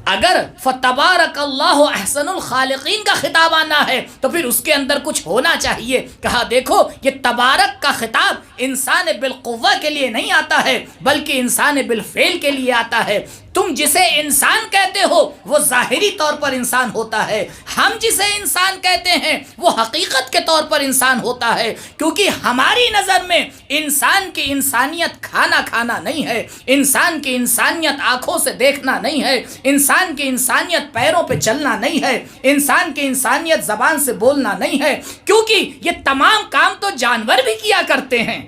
اگر فتبارک اللہ احسن الخالقین کا خطاب آنا ہے تو پھر اس کے اندر کچھ ہونا چاہیے. کہا دیکھو یہ تبارک کا خطاب انسان بالقوہ کے لیے نہیں آتا ہے بلکہ انسان بالفعل کے لیے آتا ہے. تم جسے انسان کہتے ہو وہ ظاہری طور پر انسان ہوتا ہے، ہم جسے انسان کہتے ہیں وہ حقیقت کے طور پر انسان ہوتا ہے، کیونکہ ہماری نظر میں انسان کی انسانیت کھانا کھانا نہیں ہے، انسان کی انسانیت آنکھوں سے دیکھنا نہیں ہے، انسان کی انسانیت پیروں پہ چلنا نہیں ہے، انسان کی انسانیت زبان سے بولنا نہیں ہے، کیونکہ یہ تمام کام تو جانور بھی کیا کرتے ہیں۔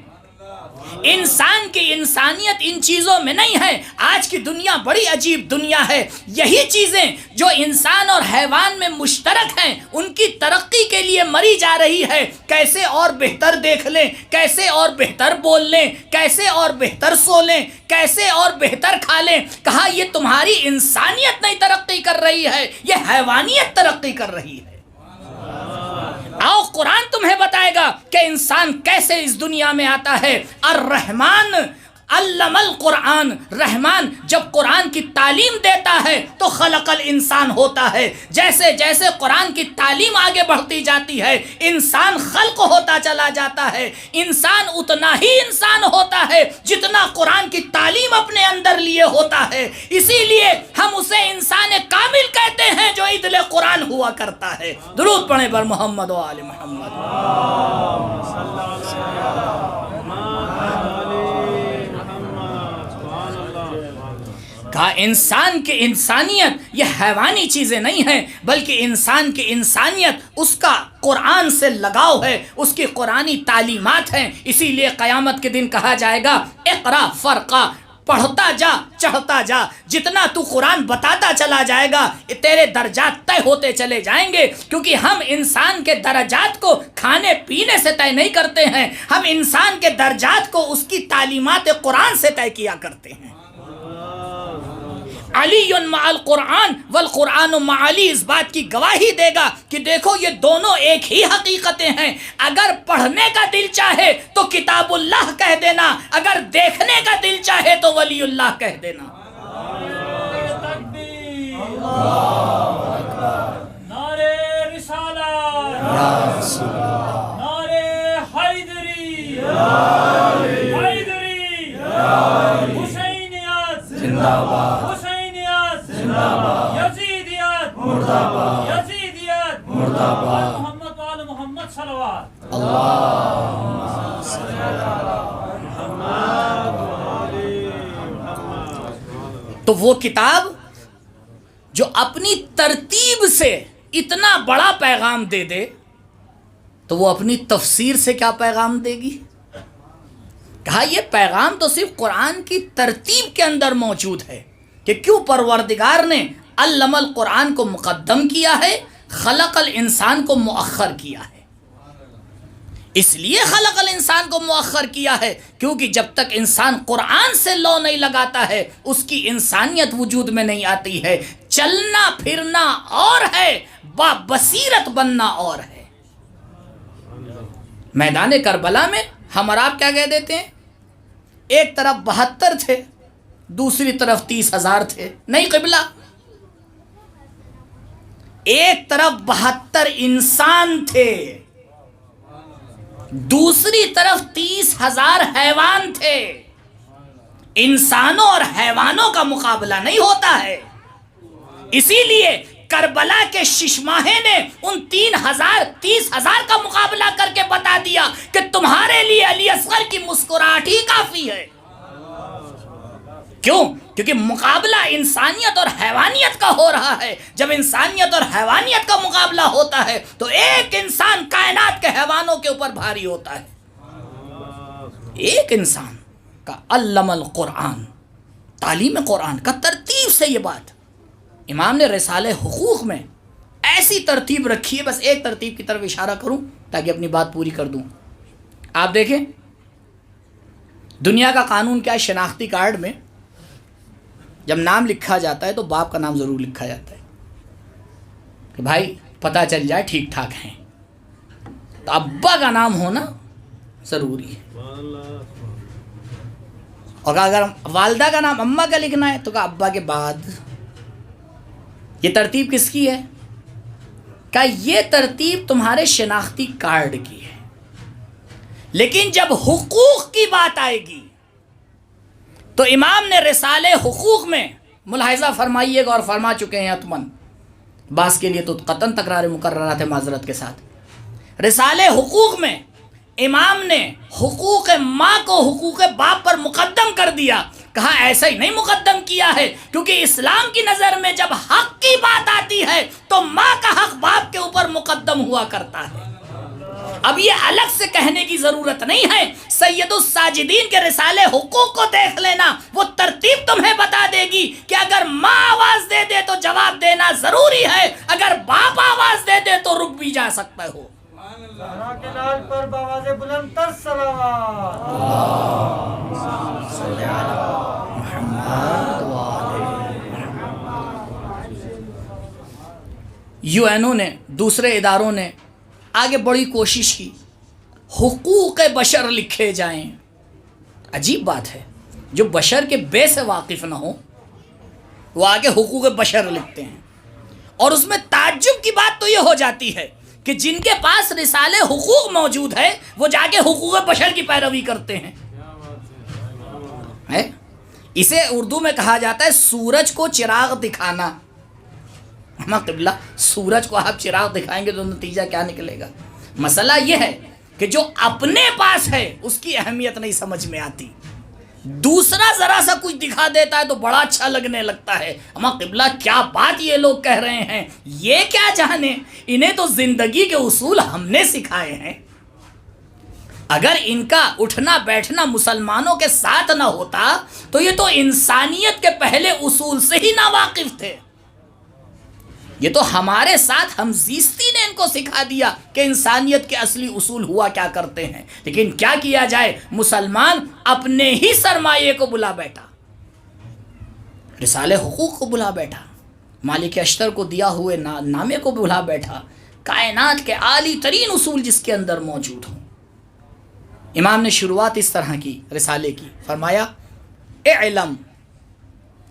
انسان کی انسانیت ان چیزوں میں نہیں ہے۔ آج کی دنیا بڑی عجیب دنیا ہے، یہی چیزیں جو انسان اور حیوان میں مشترک ہیں ان کی ترقی کے لیے مری جا رہی ہے، کیسے اور بہتر دیکھ لیں، کیسے اور بہتر بول لیں، کیسے اور بہتر سو لیں، کیسے اور بہتر کھا لیں۔ کہا یہ تمہاری انسانیت نہیں ترقی کر رہی ہے، یہ حیوانیت ترقی کر رہی ہے۔ آؤ قرآن تمہیں بتائے گا کہ انسان کیسے اس دنیا میں آتا ہے۔ الرحمن علم القرآن، رحمان جب قرآن کی تعلیم دیتا ہے تو خلق الانسان ہوتا ہے۔ جیسے جیسے قرآن کی تعلیم آگے بڑھتی جاتی ہے انسان خلق ہوتا چلا جاتا ہے، انسان اتنا ہی انسان ہوتا ہے جتنا قرآن کی تعلیم اپنے اندر لیے ہوتا ہے۔ اسی لیے ہم اسے انسان کامل کہتے ہیں جو عدل قرآن ہوا کرتا ہے۔ درود پڑھیں بر محمد و آل محمد۔ کہا انسان کی انسانیت یہ حیوانی چیزیں نہیں ہیں، بلکہ انسان کی انسانیت اس کا قرآن سے لگاؤ ہے، اس کی قرآنی تعلیمات ہیں۔ اسی لیے قیامت کے دن کہا جائے گا اقرا فرقا، پڑھتا جا چڑھتا جا، جتنا تو قرآن بتاتا چلا جائے گا تیرے درجات طے ہوتے چلے جائیں گے، کیونکہ ہم انسان کے درجات کو کھانے پینے سے طے نہیں کرتے ہیں، ہم انسان کے درجات کو اس کی تعلیمات قرآن سے طے کیا کرتے ہیں۔ علی مع القرآن والقرآن مع علی اس بات کی گواہی دے گا کہ دیکھو یہ دونوں ایک ہی حقیقتیں ہیں۔ اگر پڑھنے کا دل چاہے تو کتاب اللہ کہہ دینا، اگر دیکھنے کا دل چاہے تو ولی اللہ کہہ دینا۔ نعرے رسالت، نعرے حیدری، حیدری، حسینیت زندہ باد، یزیدیت مردہ باد، یزیدیت مردہ باد، محمد وآل محمد صلوات اللہم صلی علی محمد وآل محمد۔ تو وہ کتاب جو اپنی ترتیب سے اتنا بڑا پیغام دے دے تو وہ اپنی تفسیر سے کیا پیغام دے گی؟ کہا یہ پیغام تو صرف قرآن کی ترتیب کے اندر موجود ہے کہ کیوں پروردگار نے علم القرآن کو مقدم کیا ہے، خلق الانسان کو مؤخر کیا ہے۔ اس لیے خلق الانسان کو مؤخر کیا ہے کیونکہ جب تک انسان قرآن سے لو نہیں لگاتا ہے اس کی انسانیت وجود میں نہیں آتی ہے۔ چلنا پھرنا اور ہے، با بصیرت بننا اور ہے۔ میدان کربلا میں ہم اور آپ کیا کہہ دیتے ہیں؟ ایک طرف 72 تھے، دوسری طرف 30,000 تھے۔ نہیں قبلہ، ایک طرف 72 انسان تھے، دوسری طرف 30,000 حیوان تھے۔ انسانوں اور حیوانوں کا مقابلہ نہیں ہوتا ہے۔ اسی لیے کربلا کے ششماہے نے ان 30,000 کا مقابلہ کر کے بتا دیا کہ تمہارے لیے علی اصغر کی مسکراہٹ ہی کافی ہے۔ کیوں؟ کیونکہ مقابلہ انسانیت اور حیوانیت کا ہو رہا ہے۔ جب انسانیت اور حیوانیت کا مقابلہ ہوتا ہے تو ایک انسان کائنات کے حیوانوں کے اوپر بھاری ہوتا ہے۔ ایک انسان کا علم القرآن، تعلیم قرآن کا ترتیب سے یہ بات امام نے رسالہ حقوق میں ایسی ترتیب رکھی ہے۔ بس ایک ترتیب کی طرف اشارہ کروں تاکہ اپنی بات پوری کر دوں۔ آپ دیکھیں دنیا کا قانون کیا ہے، شناختی کارڈ میں جب نام لکھا جاتا ہے تو باپ کا نام ضرور لکھا جاتا ہے کہ بھائی پتہ چل جائے ٹھیک ٹھاک ہیں، تو ابا کا نام ہونا ضروری ہے۔ اور اگر والدہ کا نام اماں کا لکھنا ہے تو کہا ابا کے بعد۔ یہ ترتیب کس کی ہے؟ کہا یہ ترتیب تمہارے شناختی کارڈ کی ہے، لیکن جب حقوق کی بات آئے گی تو امام نے رسالہ حقوق میں ملاحظہ فرمائیے گا اور فرما چکے ہیں اتمن، بعض کے لیے تو قطعاً تکرار مکررات ہے معذرت کے ساتھ۔ رسالے حقوق میں امام نے حقوق ماں کو حقوق باپ پر مقدم کر دیا، کہا ایسا ہی نہیں مقدم کیا ہے، کیونکہ اسلام کی نظر میں جب حق کی بات آتی ہے تو ماں کا حق باپ کے اوپر مقدم ہوا کرتا ہے۔ اب یہ الگ سے کہنے کی ضرورت نہیں ہے، سید الساجدین کے رسالے حقوق کو دیکھ لینا، وہ ترتیب تمہیں بتا دے گی کہ اگر ماں آواز دے دے تو جواب دینا ضروری ہے، اگر باپ آواز دے دے تو رک بھی جا سکتا ہو۔ زہرا کے لال پر بآواز بلند تر صلوات۔ یو این او نے، دوسرے اداروں نے آگے بڑی کوشش کی حقوق بشر لکھے جائیں۔ عجیب بات ہے، جو بشر کے بے سے واقف نہ ہو وہ آگے حقوق بشر لکھتے ہیں، اور اس میں تعجب کی بات تو یہ ہو جاتی ہے کہ جن کے پاس رسالے حقوق موجود ہے وہ جا کے حقوق بشر کی پیروی کرتے ہیں۔ اسے اردو میں کہا جاتا ہے سورج کو چراغ دکھانا۔ ہمارا قبلہ، سورج کو آپ چراغ دکھائیں گے تو نتیجہ کیا نکلے گا؟ مسئلہ یہ ہے کہ جو اپنے پاس ہے اس کی اہمیت نہیں سمجھ میں آتی، دوسرا ذرا سا کچھ دکھا دیتا ہے تو بڑا اچھا لگنے لگتا ہے۔ ہمارا قبلہ کیا بات یہ لوگ کہہ رہے ہیں، یہ کیا جانے، انہیں تو زندگی کے اصول ہم نے سکھائے ہیں۔ اگر ان کا اٹھنا بیٹھنا مسلمانوں کے ساتھ نہ ہوتا تو یہ تو انسانیت کے پہلے اصول سے ہی ناواقف تھے۔ یہ تو ہمارے ساتھ ہم زیستی نے ان کو سکھا دیا کہ انسانیت کے اصلی اصول ہوا کیا کرتے ہیں، لیکن کیا کیا جائے، مسلمان اپنے ہی سرمایے کو بلا بیٹھا، رسالے حقوق کو بلا بیٹھا، مالک اشتر کو دیا ہوئے نامے کو بلا بیٹھا، کائنات کے عالی ترین اصول جس کے اندر موجود ہوں۔ امام نے شروعات اس طرح کی رسالے کی، فرمایا اعلم،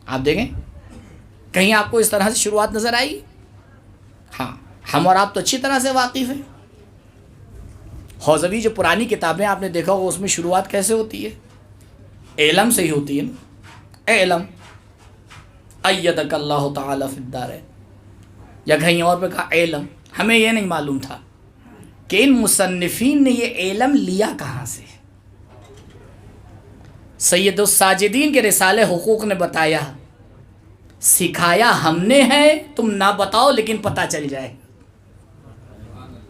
آپ دیکھیں کہیں آپ کو اس طرح سے شروعات نظر آئی؟ ہاں، ہم اور آپ تو اچھی طرح سے واقف ہیں۔ حوزوی جو پرانی کتابیں آپ نے دیکھا ہوگا اس میں شروعات کیسے ہوتی ہے؟ علم سے ہی ہوتی ہے نا، علم ایدک اللہ تعالی فی الدارین، یا کہیں اور پہ کہا علم۔ ہمیں یہ نہیں معلوم تھا کہ ان مصنفین نے یہ علم لیا کہاں سے۔ سید الساجدین کے رسالے حقوق نے بتایا، سکھایا ہم نے ہے، تم نہ بتاؤ لیکن پتہ چل جائے۔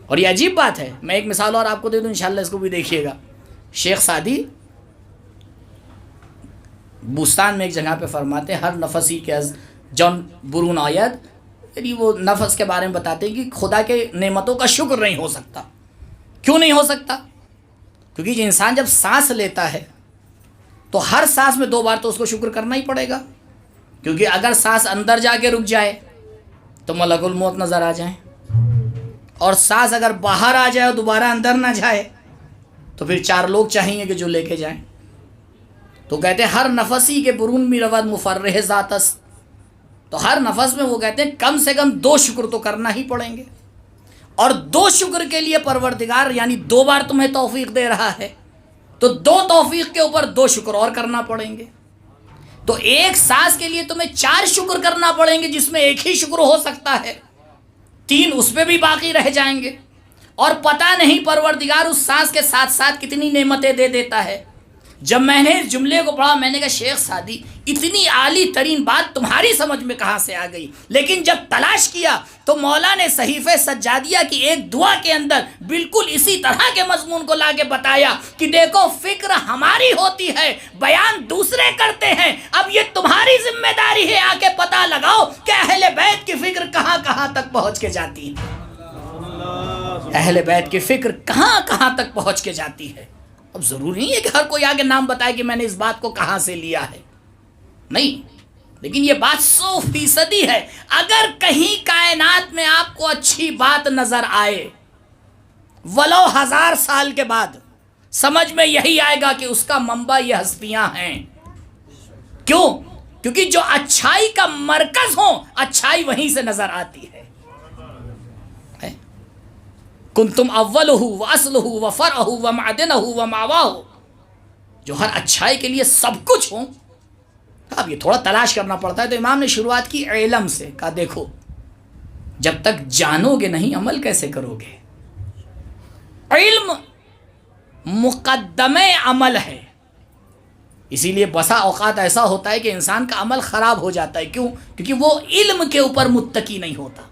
اور یہ عجیب بات ہے، میں ایک مثال اور آپ کو دے دوں، انشاءاللہ اس کو بھی دیکھیے گا۔ شیخ سعدی بوستان میں ایک جگہ پہ فرماتے ہیں، ہر نفسی کے از جان برون آید، یعنی وہ نفس کے بارے میں بتاتے ہیں کہ خدا کے نعمتوں کا شکر نہیں ہو سکتا۔ کیوں نہیں ہو سکتا؟ کیونکہ انسان جب سانس لیتا ہے تو ہر سانس میں 2 بار تو اس کو شکر کرنا ہی پڑے گا، کیونکہ اگر سانس اندر جا کے رک جائے تو ملک الموت نظر آ جائیں، اور سانس اگر باہر آ جائے اور دوبارہ اندر نہ جائے تو پھر 4 لوگ چاہیے کہ جو لے کے جائیں۔ تو کہتے ہیں ہر نفسی کے برون می رود مفرح ذات است، تو ہر نفس میں وہ کہتے ہیں کم سے کم 2 شکر تو کرنا ہی پڑیں گے، اور 2 شکر کے لیے پروردگار یعنی 2 بار تمہیں توفیق دے رہا ہے تو 2 توفیق کے اوپر 2 شکر اور کرنا پڑیں گے، تو ایک سانس کے لیے تمہیں 4 شکر کرنا پڑیں گے، جس میں ایک ہی شکر ہو سکتا ہے، 3 اس پہ بھی باقی رہ جائیں گے، اور پتہ نہیں پروردگار اس سانس کے ساتھ ساتھ کتنی نعمتیں دے دیتا ہے۔ جب میں نے اس جملے کو پڑھا میں نے کہا شیخ سعدی اتنی عالی ترین بات تمہاری سمجھ میں کہاں سے آ گئی؟ لیکن جب تلاش کیا تو مولا نے صحیفہ سجادیہ کی ایک دعا کے اندر بالکل اسی طرح کے مضمون کو لا کے بتایا کہ دیکھو فکر ہماری ہوتی ہے، بیان دوسرے کرتے ہیں، اب یہ تمہاری ذمہ داری ہے، آ کے پتہ لگاؤ کہ اہل بیت کی فکر کہاں کہاں تک پہنچ کے جاتی ہے، اہل بیت کی فکر کہاں کہاں تک پہنچ کے جاتی ہے۔ اب ضروری نہیں ہے کہ ہر کوئی آگے نام بتائے کہ میں نے اس بات کو کہاں سے لیا ہے، نہیں، لیکن یہ بات 100% ہے۔ اگر کہیں کائنات میں آپ کو اچھی بات نظر آئے ولو 1000 سال کے بعد، سمجھ میں یہی آئے گا کہ اس کا منبع یہ ہستیاں ہیں۔ کیوں؟ کیونکہ جو اچھائی کا مرکز ہو اچھائی وہیں سے نظر آتی ہے۔ کنتم اولہ واصلہ وفرعہ ومعدنہ وماواہ، جو ہر اچھائی کے لیے سب کچھ ہوں، اب یہ تھوڑا تلاش کرنا پڑتا ہے. تو امام نے شروعات کی علم سے. کہا دیکھو جب تک جانو گے نہیں عمل کیسے کرو گے؟ علم مقدم عمل ہے. اسی لیے بسا اوقات ایسا ہوتا ہے کہ انسان کا عمل خراب ہو جاتا ہے. کیوں؟ کیونکہ وہ علم کے اوپر متکی نہیں ہوتا.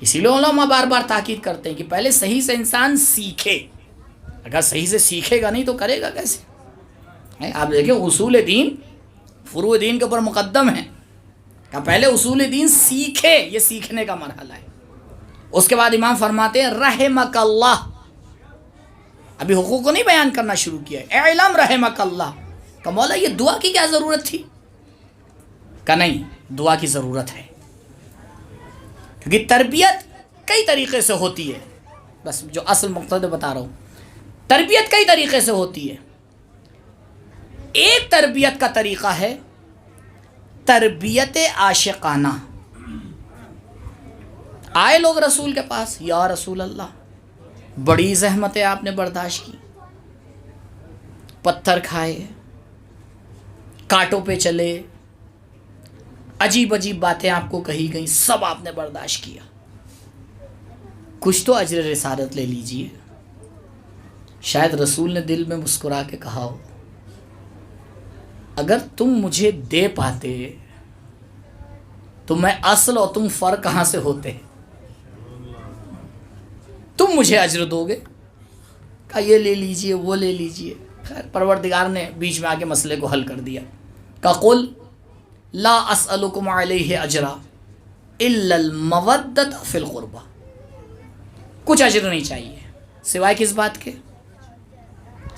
اسی لیے علماء بار بار تاکید کرتے ہیں کہ پہلے صحیح سے انسان سیکھے. اگر صحیح سے سیکھے گا نہیں تو کرے گا کیسے؟ آپ دیکھیں اصول دین فروع دین کے اوپر مقدم ہے. کہ پہلے اصول دین سیکھے. یہ سیکھنے کا مرحلہ ہے. اس کے بعد امام فرماتے ہیں رحمک اللہ. ابھی حقوق کو نہیں بیان کرنا شروع کیا ہے. اعلم رحمک اللہ. کہ مولا یہ دعا کی کیا ضرورت تھی؟ کہ نہیں دعا کی ضرورت ہے. کیونکہ تربیت کئی طریقے سے ہوتی ہے. بس جو اصل مقصد بتا رہا ہوں. تربیت کئی طریقے سے ہوتی ہے. ایک تربیت کا طریقہ ہے تربیت عاشقانہ. آئے لوگ رسول کے پاس، یا رسول اللہ بڑی زحمتیں آپ نے برداشت کی، پتھر کھائے، کانٹوں پہ چلے، عجیب عجیب باتیں آپ کو کہی گئیں، سب آپ نے برداشت کیا. کچھ تو اجر رسالت لے لیجئے. شاید رسول نے دل میں مسکرا کے کہا ہو اگر تم مجھے دے پاتے تو میں اصل اور تم فرق کہاں سے ہوتے؟ تم مجھے اجر دو گے. کہا یہ لے لیجئے وہ لے لیجئے. خیر پروردگار نے بیچ میں آ کے مسئلے کو حل کر دیا. کہ قل لا اسألکم علیہ اجرا الا المودۃ فی القربہ. کچھ اجر نہیں چاہیے سوائے کس بات کے؟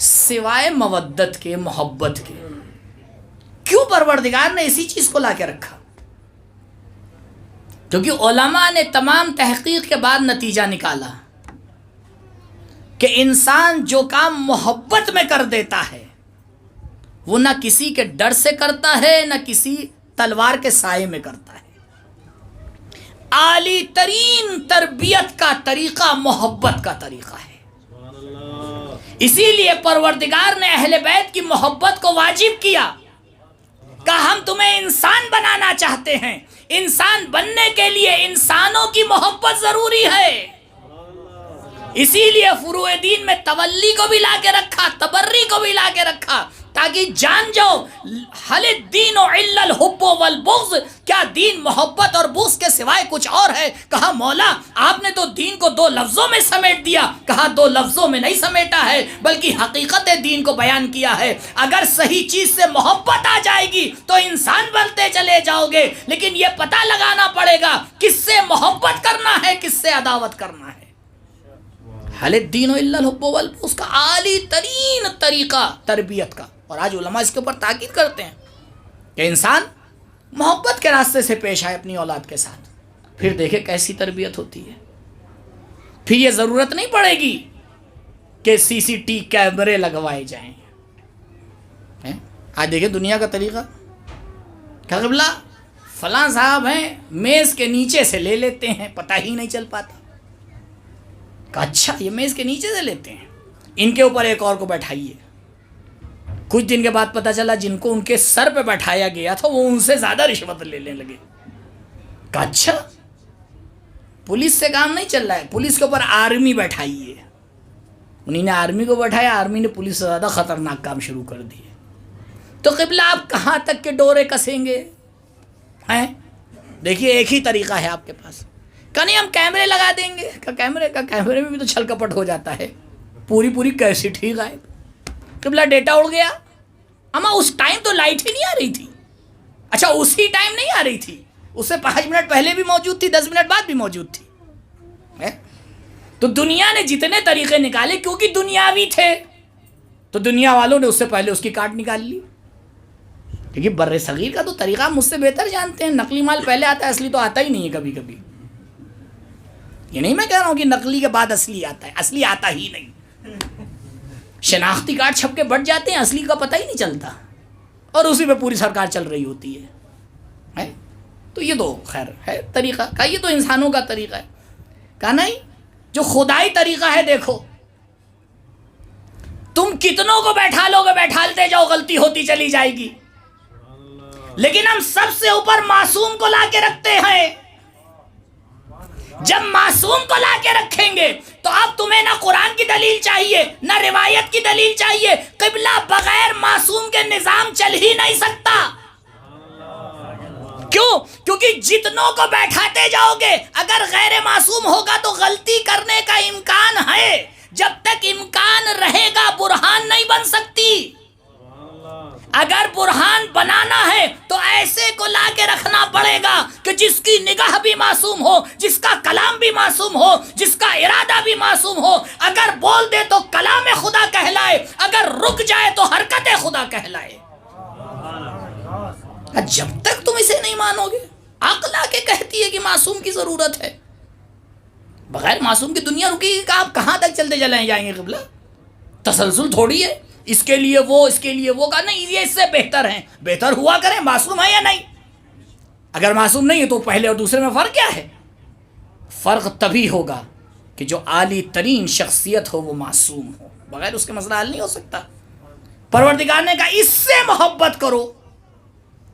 سوائے مودت کے، محبت کے. کیوں پروردگار نے اسی چیز کو لا کے رکھا؟ کیونکہ علماء نے تمام تحقیق کے بعد نتیجہ نکالا کہ انسان جو کام محبت میں کر دیتا ہے وہ نہ کسی کے ڈر سے کرتا ہے نہ کسی تلوار کے سائے میں کرتا ہے. اعلی ترین تربیت کا طریقہ محبت کا طریقہ ہے. اسی لیے پروردگار نے اہل بیت کی محبت کو واجب کیا کہ ہم تمہیں انسان بنانا چاہتے ہیں. انسان بننے کے لیے انسانوں کی محبت ضروری ہے. اسی لیے فروع دین میں تولی کو بھی لا کے رکھا، تبری کو بھی لا کے رکھا، تاکہ جان جاؤ حل الدین الا الحب والبغض. کیا دین محبت اور بغض کے سوائے کچھ اور ہے؟ کہا مولا آپ نے تو دین کو 2 لفظوں میں سمیٹ دیا. کہا 2 لفظوں میں نہیں سمیٹا ہے بلکہ حقیقت دین کو بیان کیا ہے. اگر صحیح چیز سے محبت آ جائے گی تو انسان بنتے چلے جاؤ گے، لیکن یہ پتہ لگانا پڑے گا کس سے محبت کرنا ہے کس سے عداوت کرنا ہے. حل الدین الا الحب والبغض کا اعلی ترین طریقہ تربیت کا. اور آج علماء اس کے اوپر تاکید کرتے ہیں کہ انسان محبت کے راستے سے پیش آئے اپنی اولاد کے ساتھ. پھر دیکھیں کیسی تربیت ہوتی ہے. پھر یہ ضرورت نہیں پڑے گی کہ CCTV کیمرے لگوائے جائیں. آج دیکھیں دنیا کا طریقہ. کہ قبلہ فلاں صاحب ہیں میز کے نیچے سے لے لیتے ہیں، پتہ ہی نہیں چل پاتا. کہ اچھا یہ میز کے نیچے سے لیتے ہیں، ان کے اوپر ایک اور کو بیٹھائیے. کچھ دن کے بعد پتہ چلا جن کو ان کے سر پہ بیٹھایا گیا تھا وہ ان سے زیادہ رشوت لینے لگے. کہ اچھا پولیس سے کام نہیں چل رہا ہے، پولیس کے اوپر آرمی بیٹھائیے. انہیں نے آرمی کو بٹھایا، آرمی نے پولیس سے زیادہ خطرناک کام شروع کر دیے. تو قبلہ آپ کہاں تک کے ڈورے کسیں گے؟ ہیں دیکھیے ایک ہی طریقہ ہے آپ کے پاس. کہ نہیں ہم کیمرے لگا دیں گے. کہ کیمرے میں بھی تو چھل کپٹ ہو جاتا ہے، پوری کیسٹ ہی غائب. قبلہ ڈیٹا اڑ گیا. اما اس ٹائم تو لائٹ ہی نہیں آ رہی تھی. اچھا اسی ٹائم نہیں آ رہی تھی، اس سے 5 منٹ پہلے بھی موجود تھی، 10 منٹ بعد بھی موجود تھی. تو دنیا نے جتنے طریقے نکالے کیونکہ دنیاوی تھے تو دنیا والوں نے اس سے پہلے اس کی کارڈ نکال لی. کیونکہ بر صغیر کا تو طریقہ مجھ سے بہتر جانتے ہیں. نقلی مال پہلے آتا ہے، اصلی تو آتا ہی نہیں ہے کبھی کبھی. یہ نہیں میں کہہ رہا ہوں کہ نقلی کے بعد اصلی آتا ہے، اصلی آتا ہی نہیں. شناختی کارڈ چھپ کے بٹ جاتے ہیں، اصلی کا پتہ ہی نہیں چلتا اور اسی پہ پوری سرکار چل رہی ہوتی ہے. تو یہ تو خیر ہے طریقہ کا، یہ تو انسانوں کا طریقہ ہے. کہا نہیں جو خدائی طریقہ ہے دیکھو، تم کتنوں کو بیٹھا لو گے، بیٹھالتے جاؤ غلطی ہوتی چلی جائے گی. لیکن ہم سب سے اوپر معصوم کو لا کے رکھتے ہیں. جب معصوم کو لا کے رکھیں گے تو اب تمہیں نہ قرآن کی دلیل چاہیے نہ روایت کی دلیل چاہیے. قبلہ بغیر معصوم کے نظام چل ہی نہیں سکتا. کیوں؟ کیونکہ جتنوں کو بیٹھاتے جاؤ گے اگر غیر معصوم ہوگا تو غلطی کرنے کا امکان ہے. جب تک امکان رہے گا برہان نہیں بن سکتی. اگر برہان بنانا ہے تو ایسے کو لا کے رکھنا پڑے گا کہ جس کی نگاہ بھی معصوم ہو, جس کا کلام بھی معصوم ہو, جس کا ارادہ بھی معصوم ہو. اگر بول دے تو کلام خدا کہلائے, اگر رک جائے تو حرکت خدا کہلائے. جب تک تم اسے نہیں مانو گے, عقل آ کے کہتی ہے کہ معصوم کی ضرورت ہے. بغیر معصوم کی دنیا رکے گی کہ آپ کہاں تک چلتے چلے جائیں گے. قبلہ تسلسل تھوڑی ہے, اس کے لیے وہ, اس کے لیے وہ کا نہیں. یہ اس سے بہتر ہیں, بہتر ہوا کریں. معصوم ہے یا نہیں؟ اگر معصوم نہیں ہے تو پہلے اور دوسرے میں فرق کیا ہے؟ فرق تبھی ہوگا کہ جو عالی ترین شخصیت ہو وہ معصوم ہو. بغیر اس کے مسئلہ حل نہیں ہو سکتا. پروردگار نے کہا اس سے محبت کرو.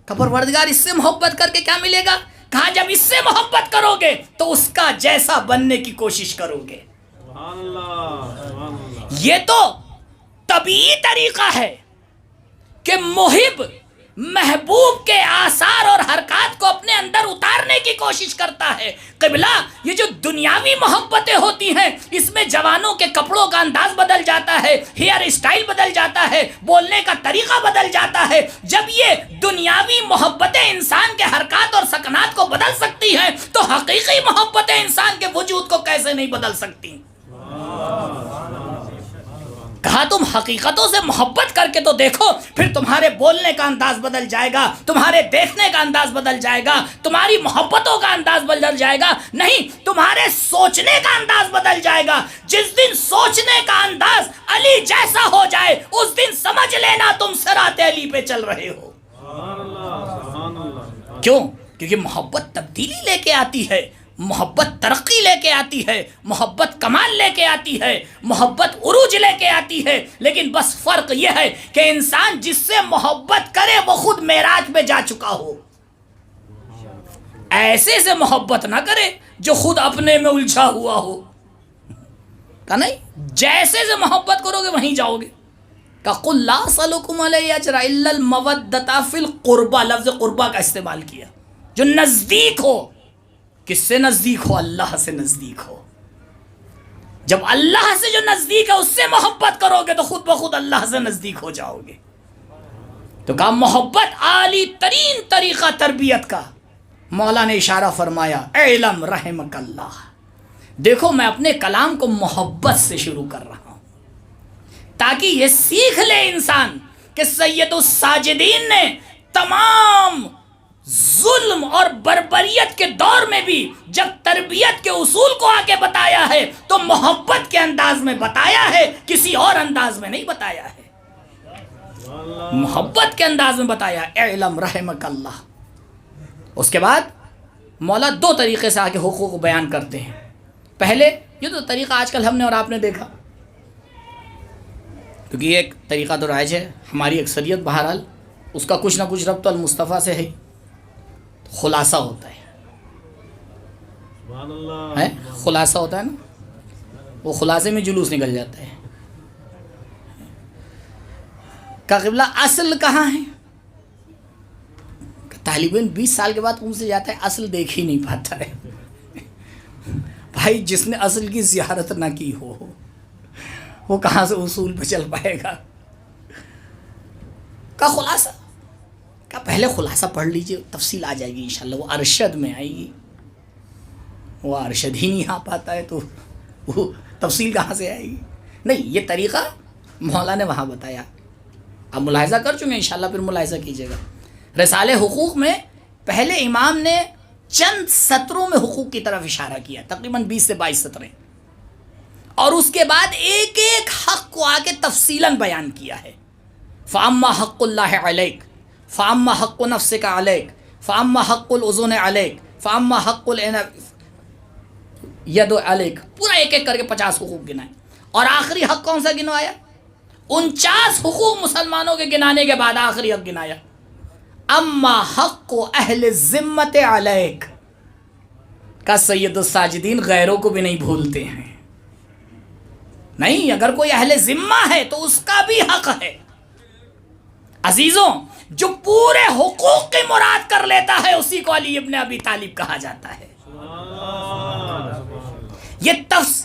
کہ پروردگار اس سے محبت کر کے کیا ملے گا؟ کہا جب اس سے محبت کرو گے تو اس کا جیسا بننے کی کوشش کرو گے. یہ تو طبیعی طریقہ ہے کہ محب محبوب کے آثار اور حرکات کو اپنے اندر اتارنے کی کوشش کرتا ہے. قبلہ یہ جو دنیاوی محبتیں ہوتی ہیں اس میں جوانوں کے کپڑوں کا انداز بدل جاتا ہے, ہیئر اسٹائل بدل جاتا ہے, بولنے کا طریقہ بدل جاتا ہے. جب یہ دنیاوی محبتیں انسان کے حرکات اور سکنات کو بدل سکتی ہیں تو حقیقی محبتیں انسان کے وجود کو کیسے نہیں بدل سکتی؟ کہا تم حقیقتوں سے محبت کر کے تو دیکھو, پھر تمہارے بولنے کا انداز بدل جائے گا, تمہارے دیکھنے کا انداز بدل جائے گا, تمہاری محبتوں کا انداز بدل جائے گا. نہیں, تمہارے سوچنے کا انداز بدل جائے گا. جس دن سوچنے کا انداز علی جیسا ہو جائے اس دن سمجھ لینا تم صراط علی پہ چل رہے ہو. کیوں؟ کیونکہ محبت تبدیلی لے کے آتی ہے, محبت ترقی لے کے آتی ہے, محبت کمال لے کے آتی ہے, محبت عروج لے کے آتی ہے. لیکن بس فرق یہ ہے کہ انسان جس سے محبت کرے وہ خود معراج پہ جا چکا ہو. ایسے سے محبت نہ کرے جو خود اپنے میں الجھا ہوا ہو. کہ نہیں, جیسے سے محبت کرو گے وہیں جاؤ گے. کہ قل لا اسألکم علیہ اجرا الا المودۃ فی القربہ, لفظ قربہ کا استعمال کیا. جو نزدیک ہو, کس سے نزدیک ہو؟ اللہ سے نزدیک ہو. جب اللہ سے جو نزدیک ہے اس سے محبت کرو گے تو خود بخود اللہ سے نزدیک ہو جاؤ گے. تو کہا محبت عالی ترین طریقہ تربیت کا. مولا نے اشارہ فرمایا اعلم رحمک اللہ. دیکھو میں اپنے کلام کو محبت سے شروع کر رہا ہوں تاکہ یہ سیکھ لے انسان کہ سید الساجدین نے تمام ظلم اور بربریت کے دور میں بھی جب تربیت کے اصول کو آگے بتایا ہے تو محبت کے انداز میں بتایا ہے, کسی اور انداز میں نہیں بتایا ہے. محبت کے انداز میں بتایا اعلم رحمک اللہ. اس کے بعد مولا دو طریقے سے آگے حقوق بیان کرتے ہیں. پہلے یہ تو طریقہ آج کل ہم نے اور آپ نے دیکھا, کیونکہ یہ ایک طریقہ تو رائج ہے, ہماری اکثریت بہرحال اس کا کچھ نہ کچھ ربط المصطفیٰ سے ہے. خلاصہ ہوتا ہے, خلاصہ ہوتا ہے نا, وہ خلاصے میں جلوس نکل جاتا ہے. کا قبلہ اصل کہاں ہے؟ طالب علم 20 سال کے بعد ان سے جاتا ہے, اصل دیکھ ہی نہیں پاتا ہے. بھائی جس نے اصل کی زیارت نہ کی ہو وہ کہاں سے اصول پہ چل پائے گا؟ کا خلاصہ کا پہلے خلاصہ پڑھ لیجئے, تفصیل آ جائے گی انشاءاللہ. وہ ارشد میں آئے گی, وہ ارشد ہی نہیں آ پاتا ہے تو وہ تفصیل کہاں سے آئے گی؟ نہیں, یہ طریقہ مولا نے وہاں بتایا. آپ ملاحظہ کر چکے ہیں, انشاءاللہ پھر ملاحظہ کیجیے گا. رسالہ حقوق میں پہلے امام نے چند سطروں میں حقوق کی طرف اشارہ کیا, تقریباً 20 سے 22 سطریں, اور اس کے بعد ایک ایک حق کو آگے تفصیلاً بیان کیا ہے. فَأَمَّا حَقُّ اللَّهِ عَلَيْكَ فَأَمَّا حَقُّ نَفْسِكَ عَلَيْكَ فَأَمَّا حَقُّ الْأُذُنِ عَلَيْكَ فَأَمَّا حَقُّ الْيَدِ عَلَيْكَ. پورا ایک ایک کر کے 50 حقوق گنائے, اور آخری حق کون سا گنوایا؟ 49 حقوق مسلمانوں کے گنانے کے بعد آخری حق گنایا. اما حق اہل ذمت علیک کا سید الساجدین غیروں کو بھی نہیں بھولتے ہیں. نہیں، اگر کوئی اہل ذمہ ہے تو اس کا بھی حق ہے. عزیزوں، جو پورے حقوق کی مراد کر لیتا ہے اسی کو علی ابن ابی طالب کہا جاتا ہے. یہ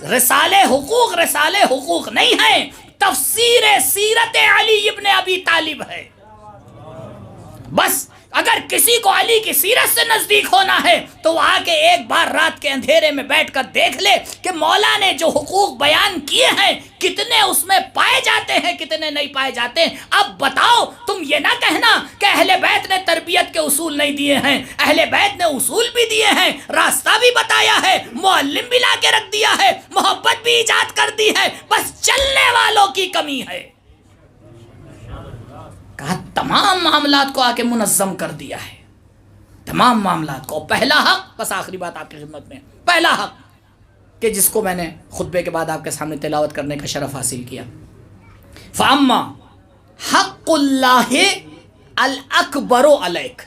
رسالے حقوق نہیں ہے، تفسیر سیرت علی ابن ابی طالب ہے. بس اگر کسی کو علی کی سیرت سے نزدیک ہونا ہے تو وہ آ کے ایک بار رات کے اندھیرے میں بیٹھ کر دیکھ لے کہ مولا نے جو حقوق بیان کیے ہیں کتنے اس میں پائے جاتے ہیں، کتنے نہیں پائے جاتے. اب بتاؤ، تم یہ نہ کہنا کہ اہل بیت نے تربیت کے اصول نہیں دیے ہیں. اہل بیت نے اصول بھی دیے ہیں، راستہ بھی بتایا ہے، معلم بھی لا کے رکھ دیا ہے، محبت بھی ایجاد کر دی ہے، بس چلنے والوں کی کمی ہے. کہا تمام معاملات کو آ کے منظم کر دیا ہے، تمام معاملات کو. پہلا حق، بس آخری بات آپ کی خدمت میں، پہلا حق کہ جس کو میں نے خطبے کے بعد آپ کے سامنے تلاوت کرنے کا شرف حاصل کیا، فَأَمَّا حق اللہ الاکبر علیک.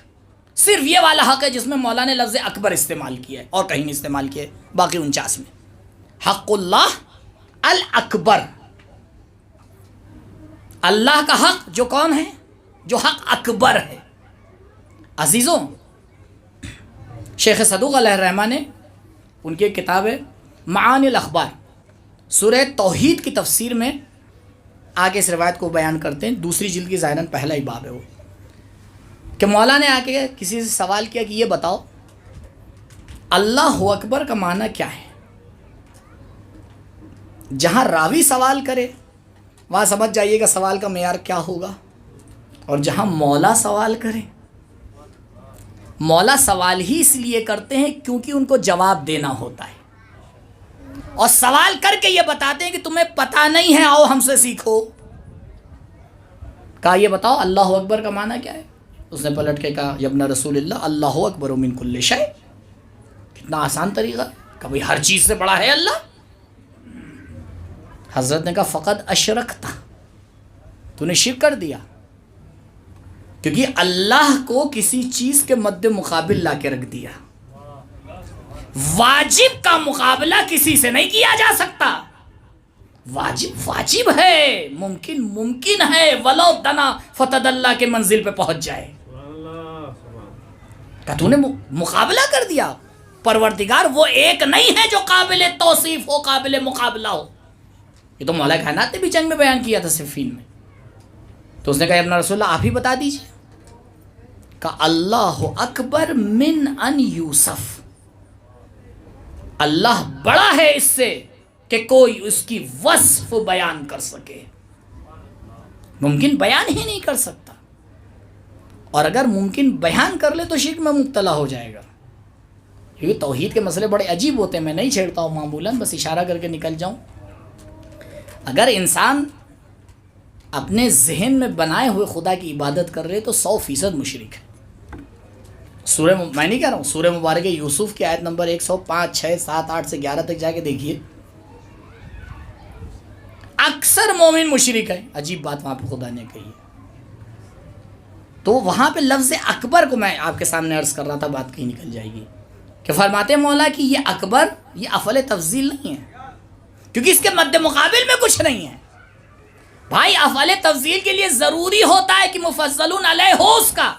صرف یہ والا حق ہے جس میں مولا نے لفظ اکبر استعمال کیا ہے اور کہیں نہیں استعمال کیا ہے. باقی 49 میں حق اللہ الاکبر، اللہ کا حق جو کون ہے؟ جو حق اکبر ہے. عزیزوں، شیخ صدوق علیہ الرحمہ نے ان کی کتاب ہے معانی الاخبار، سورہ توحید کی تفسیر میں آگے اس روایت کو بیان کرتے ہیں. دوسری جلد کی ظاہراً پہلا ہی باب ہے وہ، کہ مولا نے آ کے کسی سے سوال کیا کہ یہ بتاؤ اللہ اکبر کا معنی کیا ہے. جہاں راوی سوال کرے وہاں سمجھ جائیے گا سوال کا معیار کیا ہوگا، اور جہاں مولا سوال کرے، مولا سوال ہی اس لیے کرتے ہیں کیونکہ ان کو جواب دینا ہوتا ہے، اور سوال کر کے یہ بتاتے ہیں کہ تمہیں پتہ نہیں ہے، آؤ ہم سے سیکھو. کہا یہ بتاؤ اللہ اکبر کا معنی کیا ہے. اس نے پلٹ کے کہا یبن رسول اللہ اللہ اکبر من کل شیء. کتنا آسان طریقہ کہ بھئی ہر چیز سے بڑا ہے اللہ. حضرت نے کہا فقط اشرکتا، تو نے شرک کر دیا، کیونکہ اللہ کو کسی چیز کے مد مقابل لا کے رکھ دیا. واجب کا مقابلہ کسی سے نہیں کیا جا سکتا. واجب واجب ہے، ممکن ممکن ہے، ولو دنا فتد اللہ کے منزل پہ پہنچ جائے. کہ تو نے مقابلہ کر دیا. پروردگار وہ ایک نہیں ہے جو قابل توصیف ہو، قابل مقابلہ ہو. یہ تو مولا کائنات نے بھی جنگ میں بیان کیا تھا صفین میں. تو اس نے کہا ابن رسول اللہ آپ ہی بتا دیجئے. کہ اللہ اکبر من ان یوسف، اللہ بڑا ہے اس سے کہ کوئی اس کی وصف بیان کر سکے. ممکن بیان ہی نہیں کر سکتا، اور اگر ممکن بیان کر لے تو شرک میں مبتلا ہو جائے گا. کیونکہ توحید کے مسئلے بڑے عجیب ہوتے ہیں، میں نہیں چھیڑتا ہوں معمولاً، بس اشارہ کر کے نکل جاؤں. اگر انسان اپنے ذہن میں بنائے ہوئے خدا کی عبادت کر رہے تو 100% مشرک ہے. سورہ میں نہیں کہہ رہا ہوں، سورہ مبارک یوسف کی آیت نمبر 105 6 7 8 سے 11 تک جا کے دیکھیے. اکثر مومن مشرک ہے. عجیب بات وہاں پہ خدا نے کہی ہے. تو وہاں پہ لفظ اکبر کو میں آپ کے سامنے عرض کر رہا تھا، بات کہیں نکل جائے گی. کہ فرماتے ہیں مولا کہ یہ اکبر یہ افعل تفضیل نہیں ہے، کیونکہ اس کے مد مقابل میں کچھ نہیں ہے. بھائی افعال تفضیل کے لیے ضروری ہوتا ہے کہ مفضلون علیہ ہو اس کا.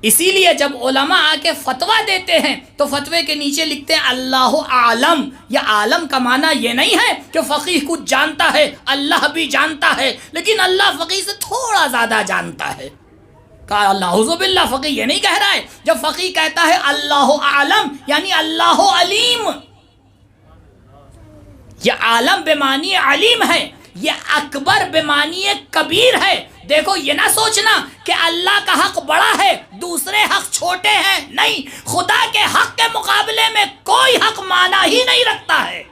اسی لیے جب علماء آ کے فتویٰ دیتے ہیں تو فتوے کے نیچے لکھتے ہیں اللہ عالم. یہ عالم کا معنی یہ نہیں ہے کہ فقیہ کچھ جانتا ہے، اللہ بھی جانتا ہے، لیکن اللہ فقیہ سے تھوڑا زیادہ جانتا ہے. کہا نعوذ باللہ، فقیہ یہ نہیں کہہ رہا ہے. جب فقیہ کہتا ہے اللہ عالم یعنی اللہ علیم، یہ عالم بے معنی علیم ہے، یہ اکبر بے معنی کبیر ہے. دیکھو یہ نہ سوچنا کہ اللہ کا حق بڑا ہے دوسرے حق چھوٹے ہیں، نہیں، خدا کے حق کے مقابلے میں کوئی حق معنی ہی نہیں رکھتا ہے.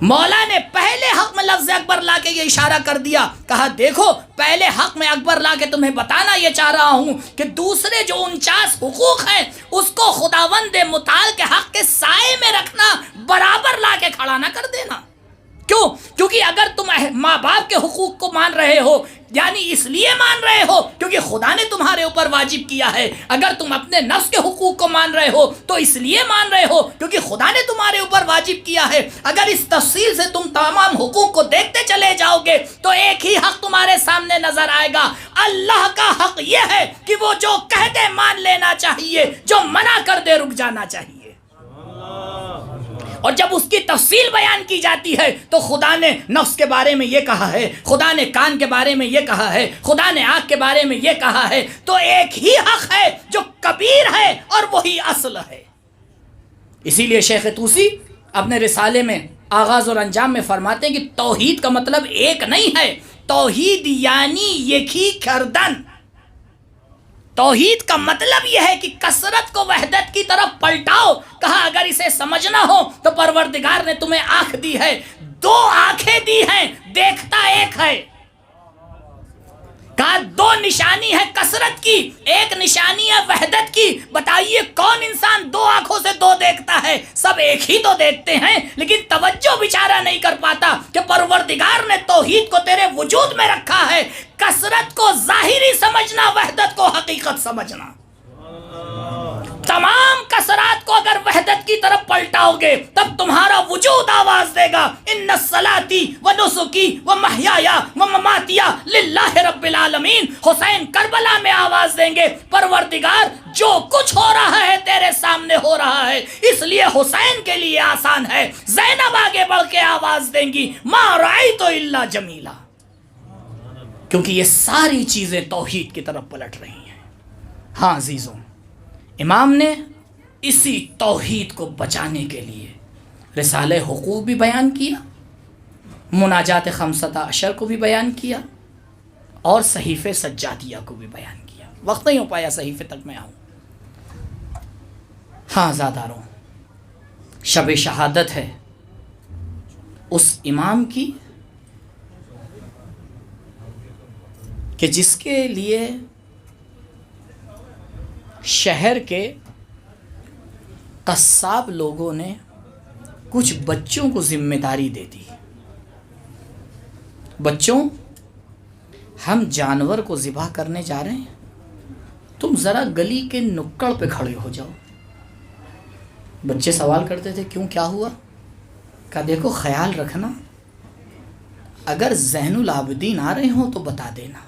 مولا نے پہلے حق میں لفظ اکبر لا کے یہ اشارہ کر دیا، کہا دیکھو پہلے حق میں اکبر لا کے تمہیں بتانا یہ چاہ رہا ہوں کہ دوسرے جو 49 حقوق ہیں اس کو خداوند متعال کے حق کے سائے میں رکھنا، برابر لا کے کھڑا نہ کر دینا. کیوں؟ کیونکہ اگر تم ماں باپ کے حقوق کو مان رہے ہو، یعنی اس لیے مان رہے ہو کیونکہ خدا نے تمہارے اوپر واجب کیا ہے. اگر تم اپنے نفس کے حقوق کو مان رہے ہو تو اس لیے مان رہے ہو کیونکہ خدا نے تمہارے اوپر واجب کیا ہے. اگر اس تفصیل سے تم تمام حقوق کو دیکھتے چلے جاؤ گے تو ایک ہی حق تمہارے سامنے نظر آئے گا. اللہ کا حق یہ ہے کہ وہ جو کہہ دے مان لینا چاہیے, جو منع کر دے رک جانا چاہیے. اور جب اس کی تفصیل بیان کی جاتی ہے تو خدا نے نفس کے بارے میں یہ کہا ہے, خدا نے کان کے بارے میں یہ کہا ہے, خدا نے آنکھ کے بارے میں یہ کہا ہے, تو ایک ہی حق ہے جو کبیر ہے اور وہی اصل ہے. اسی لیے شیخ طوسی اپنے رسالے میں آغاز اور انجام میں فرماتے ہیں کہ توحید کا مطلب ایک نہیں ہے, توحید یعنی یکی کردن. توحید کا مطلب یہ ہے کہ کثرت کو وحدت کی طرف پلٹاؤ. کہا اگر اسے سمجھنا ہو تو پروردگار نے تمہیں آنکھ دی ہے, 2 آنکھیں دی ہیں, دیکھتا ایک ہے. کہا 2 نشانی ہے کثرت کی, ایک نشانی ہے وحدت کی. بتائیے کون انسان 2 آنکھوں سے 2 دیکھتا ہے؟ سب ایک ہی تو دیکھتے ہیں, لیکن توجہ بیچارہ نہیں کر پاتا کہ پروردگار نے توحید کو تیرے وجود میں رکھا ہے. کثرت کو ظاہری سمجھنا, وحدت کو حقیقت سمجھنا. تمام کثرات کو اگر وحدت کی طرف پلٹاؤ گے تب تمہارا وجود آواز دے گا ان الصلاتی و نسکی و محیایا و مماتیا للہ رب العالمین. حسین کربلا میں آواز دیں گے پروردگار جو کچھ ہو رہا ہے تیرے سامنے ہو رہا ہے, اس لیے حسین کے لیے آسان ہے. زینب آگے بڑھ کے آواز دیں گی ما رأیت الا جمیلا, کیونکہ یہ ساری چیزیں توحید کی طرف پلٹ رہی ہیں. ہاں عزیزوں, امام نے اسی توحید کو بچانے کے لیے رسالہ حقوق بھی بیان کیا, مناجات 15 کو بھی بیان کیا, اور صحیفہ سجادیہ کو بھی بیان کیا. وقت نہیں ہو پایا صحیفے تک میں آؤں. ہاں عزاداروں, شب شہادت ہے اس امام کی کہ جس کے لیے شہر کے قصاب لوگوں نے کچھ بچوں کو ذمہ داری دے دی. بچوں, ہم جانور کو ذبح کرنے جا رہے ہیں, تم ذرا گلی کے نکڑ پہ کھڑے ہو جاؤ. بچے سوال کرتے تھے کیوں, کیا ہوا؟ کہا دیکھو خیال رکھنا, اگر زین العابدین آ رہے ہوں تو بتا دینا.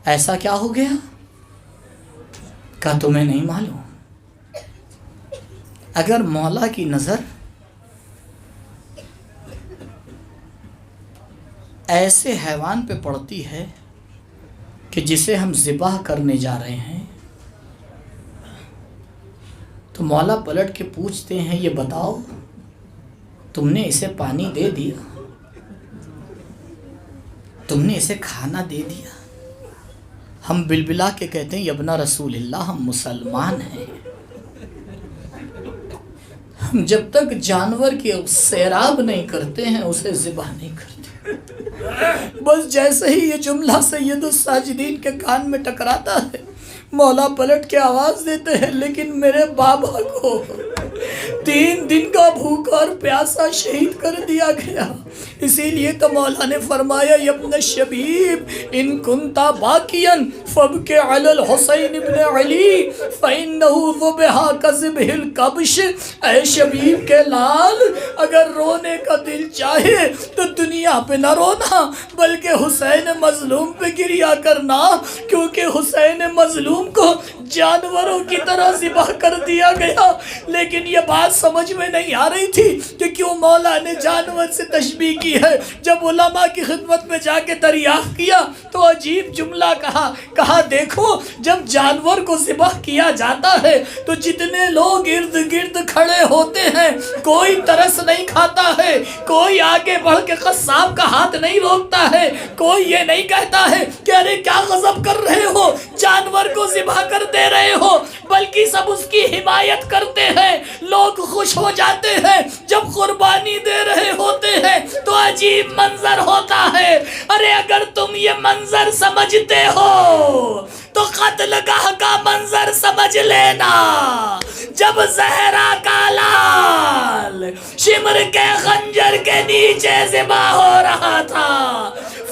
ایسا کیا ہو گیا؟ کہا تمہیں نہیں معلوم, اگر مولا کی نظر ایسے حیوان پہ پڑتی ہے کہ جسے ہم ذبح کرنے جا رہے ہیں تو مولا پلٹ کے پوچھتے ہیں یہ بتاؤ تم نے اسے پانی دے دیا, تم نے اسے کھانا دے دیا؟ ہم بلبلا کے کہتے ہیں یبنا رسول اللہ, ہم مسلمان ہیں. ہم جب تک جانور کی سیراب نہیں کرتے ہیں اسے ذبح نہیں کرتے. بس جیسے ہی یہ جملہ سید الساجدین کے کان میں ٹکراتا ہے مولا پلٹ کے آواز دیتے ہیں لیکن میرے بابا کو 3 دن کا بھوکا اور پیاسا شہید کر دیا گیا. اسی لیے تو مولا نے فرمایا یا ابن الشبیب ان کنتا باکیاً فبکے علی الحسین ابن علی فإنہو ذبحا کذبہ الکبش. اے شبیب کے لال, اگر رونے کا دل چاہے تو دنیا پہ نہ رونا بلکہ حسین مظلوم پہ گریا کرنا, کیونکہ حسین مظلوم کو جانوروں کی طرح ذبح کر دیا گیا. لیکن یہ بات سمجھ میں نہیں آ رہی تھی کہ کیوں مولا نے جانور سے تشبیہ کی ہے. جب علماء کی خدمت میں جا کے دریافت کیا تو عجیب جملہ کہا دیکھو جب جانور کو ذبح کیا جاتا ہے تو جتنے لوگ ارد گرد کھڑے ہوتے ہیں کوئی ترس نہیں کھاتا ہے, کوئی آگے بڑھ کے قصاب کا ہاتھ نہیں روکتا ہے, کوئی یہ نہیں کہتا ہے کہ ارے کیا غضب کر رہے ہو, جانور کو ذبح کر دے رہے ہو, بلکہ سب اس کی حمایت کرتے ہیں. لوگ خوش ہو جاتے ہیں جب قربانی دے رہے ہوتے ہیں تو عجیب منظر ہوتا ہے. ارے اگر تم یہ منظر سمجھتے ہو تو قتل گاہ کا منظر سمجھ لینا، جب زہرا کا لال شمر کے خنجر کے نیچے ذبح ہو رہا تھا،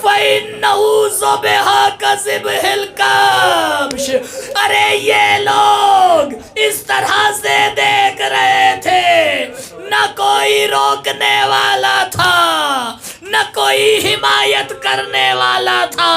فَإِنَّهُ ذُبِحَ كَذِبْحِ الْكَبْشِ، ارے یہ لوگ اس طرح سے دیکھ رہے تھے، نہ کوئی روکنے والا تھا، نہ کوئی حمایت کرنے والا تھا،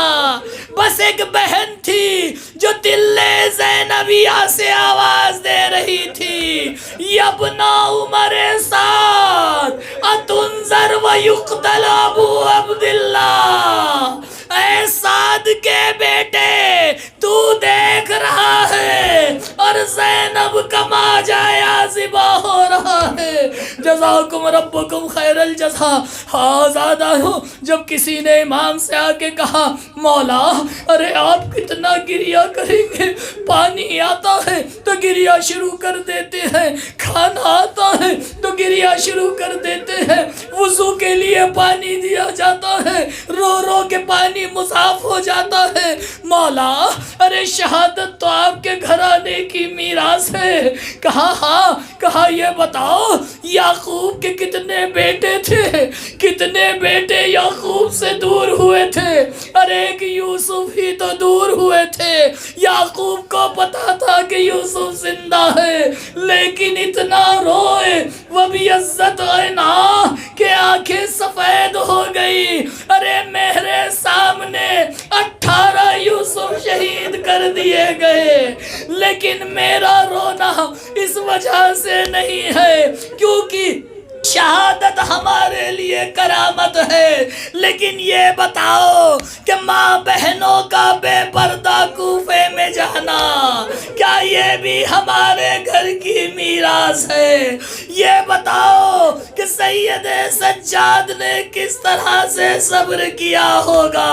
بس ایک بہن تھی جو تلے زینبیہ سے آواز دے رہی تھی، یبنا عمر سعد اتنظر ویقتل ابو عبداللہ، اے سعد کے بیٹے تو دیکھ رہا ہے اور زینب کما جایا ذبح ہو رہا ہے، جزاکم ربکم خیر الجزا۔ آزادہ ہو، جب کسی نے امام سے آ کے کہا مولا ارے آپ کتنا گریہ کریں گے، پانی آتا ہے تو گریہ شروع کر دیتے ہیں، کھانا آتا ہے تو گریہ شروع کر دیتے ہیں، وضو کے لیے پانی دیا جاتا ہے، رو رو کے پانی مصاف ہو جاتا ہے، مولا ارے شہادت تو آپ کے گھرانے کی میراث ہے۔ کہا ہاں، کہا یہ بتاؤ یعقوب کے کتنے بیٹے تھے، کتنے بیٹے یعقوب سے دور ہوئے تھے؟ ارے ایک یوسف ہی تو دور ہوئے تھے، یعقوب کو پتا تھا کہ یوسف زندہ ہے، لیکن اتنا روئے وَبِيَضَّتْ عَيْنَاهُ کہ آنکھیں سفید ہو گئی۔ ارے میرے سامنے 18 یوسف شہید کر دیے گئے، لیکن میرا رونا اس وجہ سے نہیں ہے کیونکہ شہادت ہمارے لیے کرامت ہے، لیکن یہ بتاؤ کہ ماں بہنوں کا بے پردہ کوفے میں جانا کیا یہ بھی ہمارے گھر کی میراث ہے؟ یہ بتاؤ کہ سید سجاد نے کس طرح سے صبر کیا ہوگا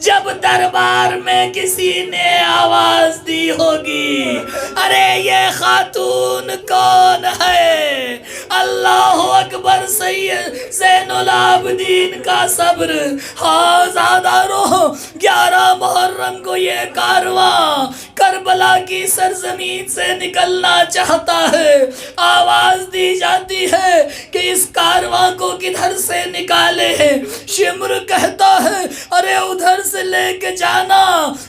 جب دربار میں کسی نے آواز دی ہوگی ارے یہ خاتون کون ہے؟ اللہ اکبر، سید زین العابدین کا صبر۔ ہاں زیادہ روح، 11 محرم کو یہ کارواں کربلا کی سرزمین سے نکلنا چاہتا ہے، آواز دی جاتی ہے کہ اس کارواں کو کدھر سے نکالے، شمر کہتا ہے ارے ادھر سے لے کے جانا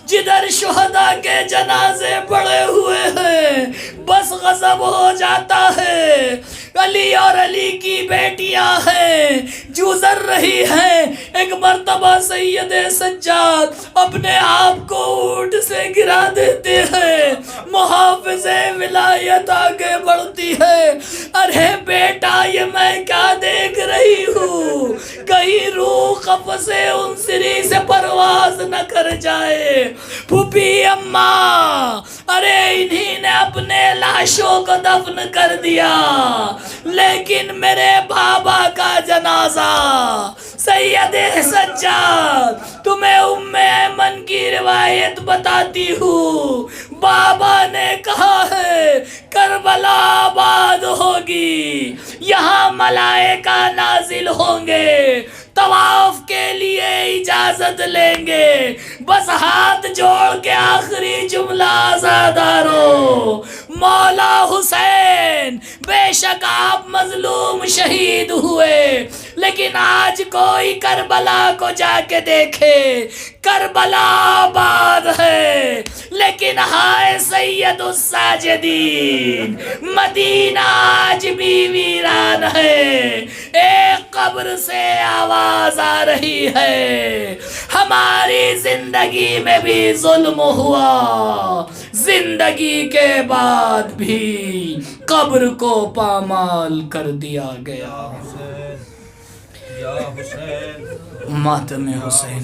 جدھر شہداء کے جنازے پڑے ہوئے ہیں۔ بس غضب ہو جاتا ہے، علی اور علی کی بیٹیاں ہیں گزر رہی ہیں۔ ایک مرتبہ سید سجاد اپنے آپ کو اونٹ سے گرا دیتے ہیں، محافظ ولایت آگے بڑھتی ہے، ارے بیٹا یہ میں کیا دیکھ رہی ہوں، کہیں روح قفس انصری سے پرواز نہ کر جائے۔ پھوپھی اماں، ارے انہی نے اپنے لاشوں کو دفن کر دیا، لیکن میرے بابا کا جنازہ سید سجاد، تمہیں ام ایمن کی روایت بتاتی ہوں، بابا نے کہا ہے کربلا آباد ہوگی، یہاں ملائکہ نازل ہوں گے، طواف کے لیے اجازت لیں گے، بس ہاتھ جوڑ کے آخری جملہ آزادارو، مولا حسین بے شک آپ مظلوم شہید ہوئے، لیکن آج کوئی کربلا کو جا کے دیکھے، کربلا آباد ہے، لیکن ہائے سید الساجدین، مدینہ آج بھی ویران ہے، ایک قبر سے آواز آ رہی ہے، ہماری زندگی میں بھی ظلم ہوا، زندگی کے بعد بھی قبر کو پامال کر دیا گیا۔ ماتم حسین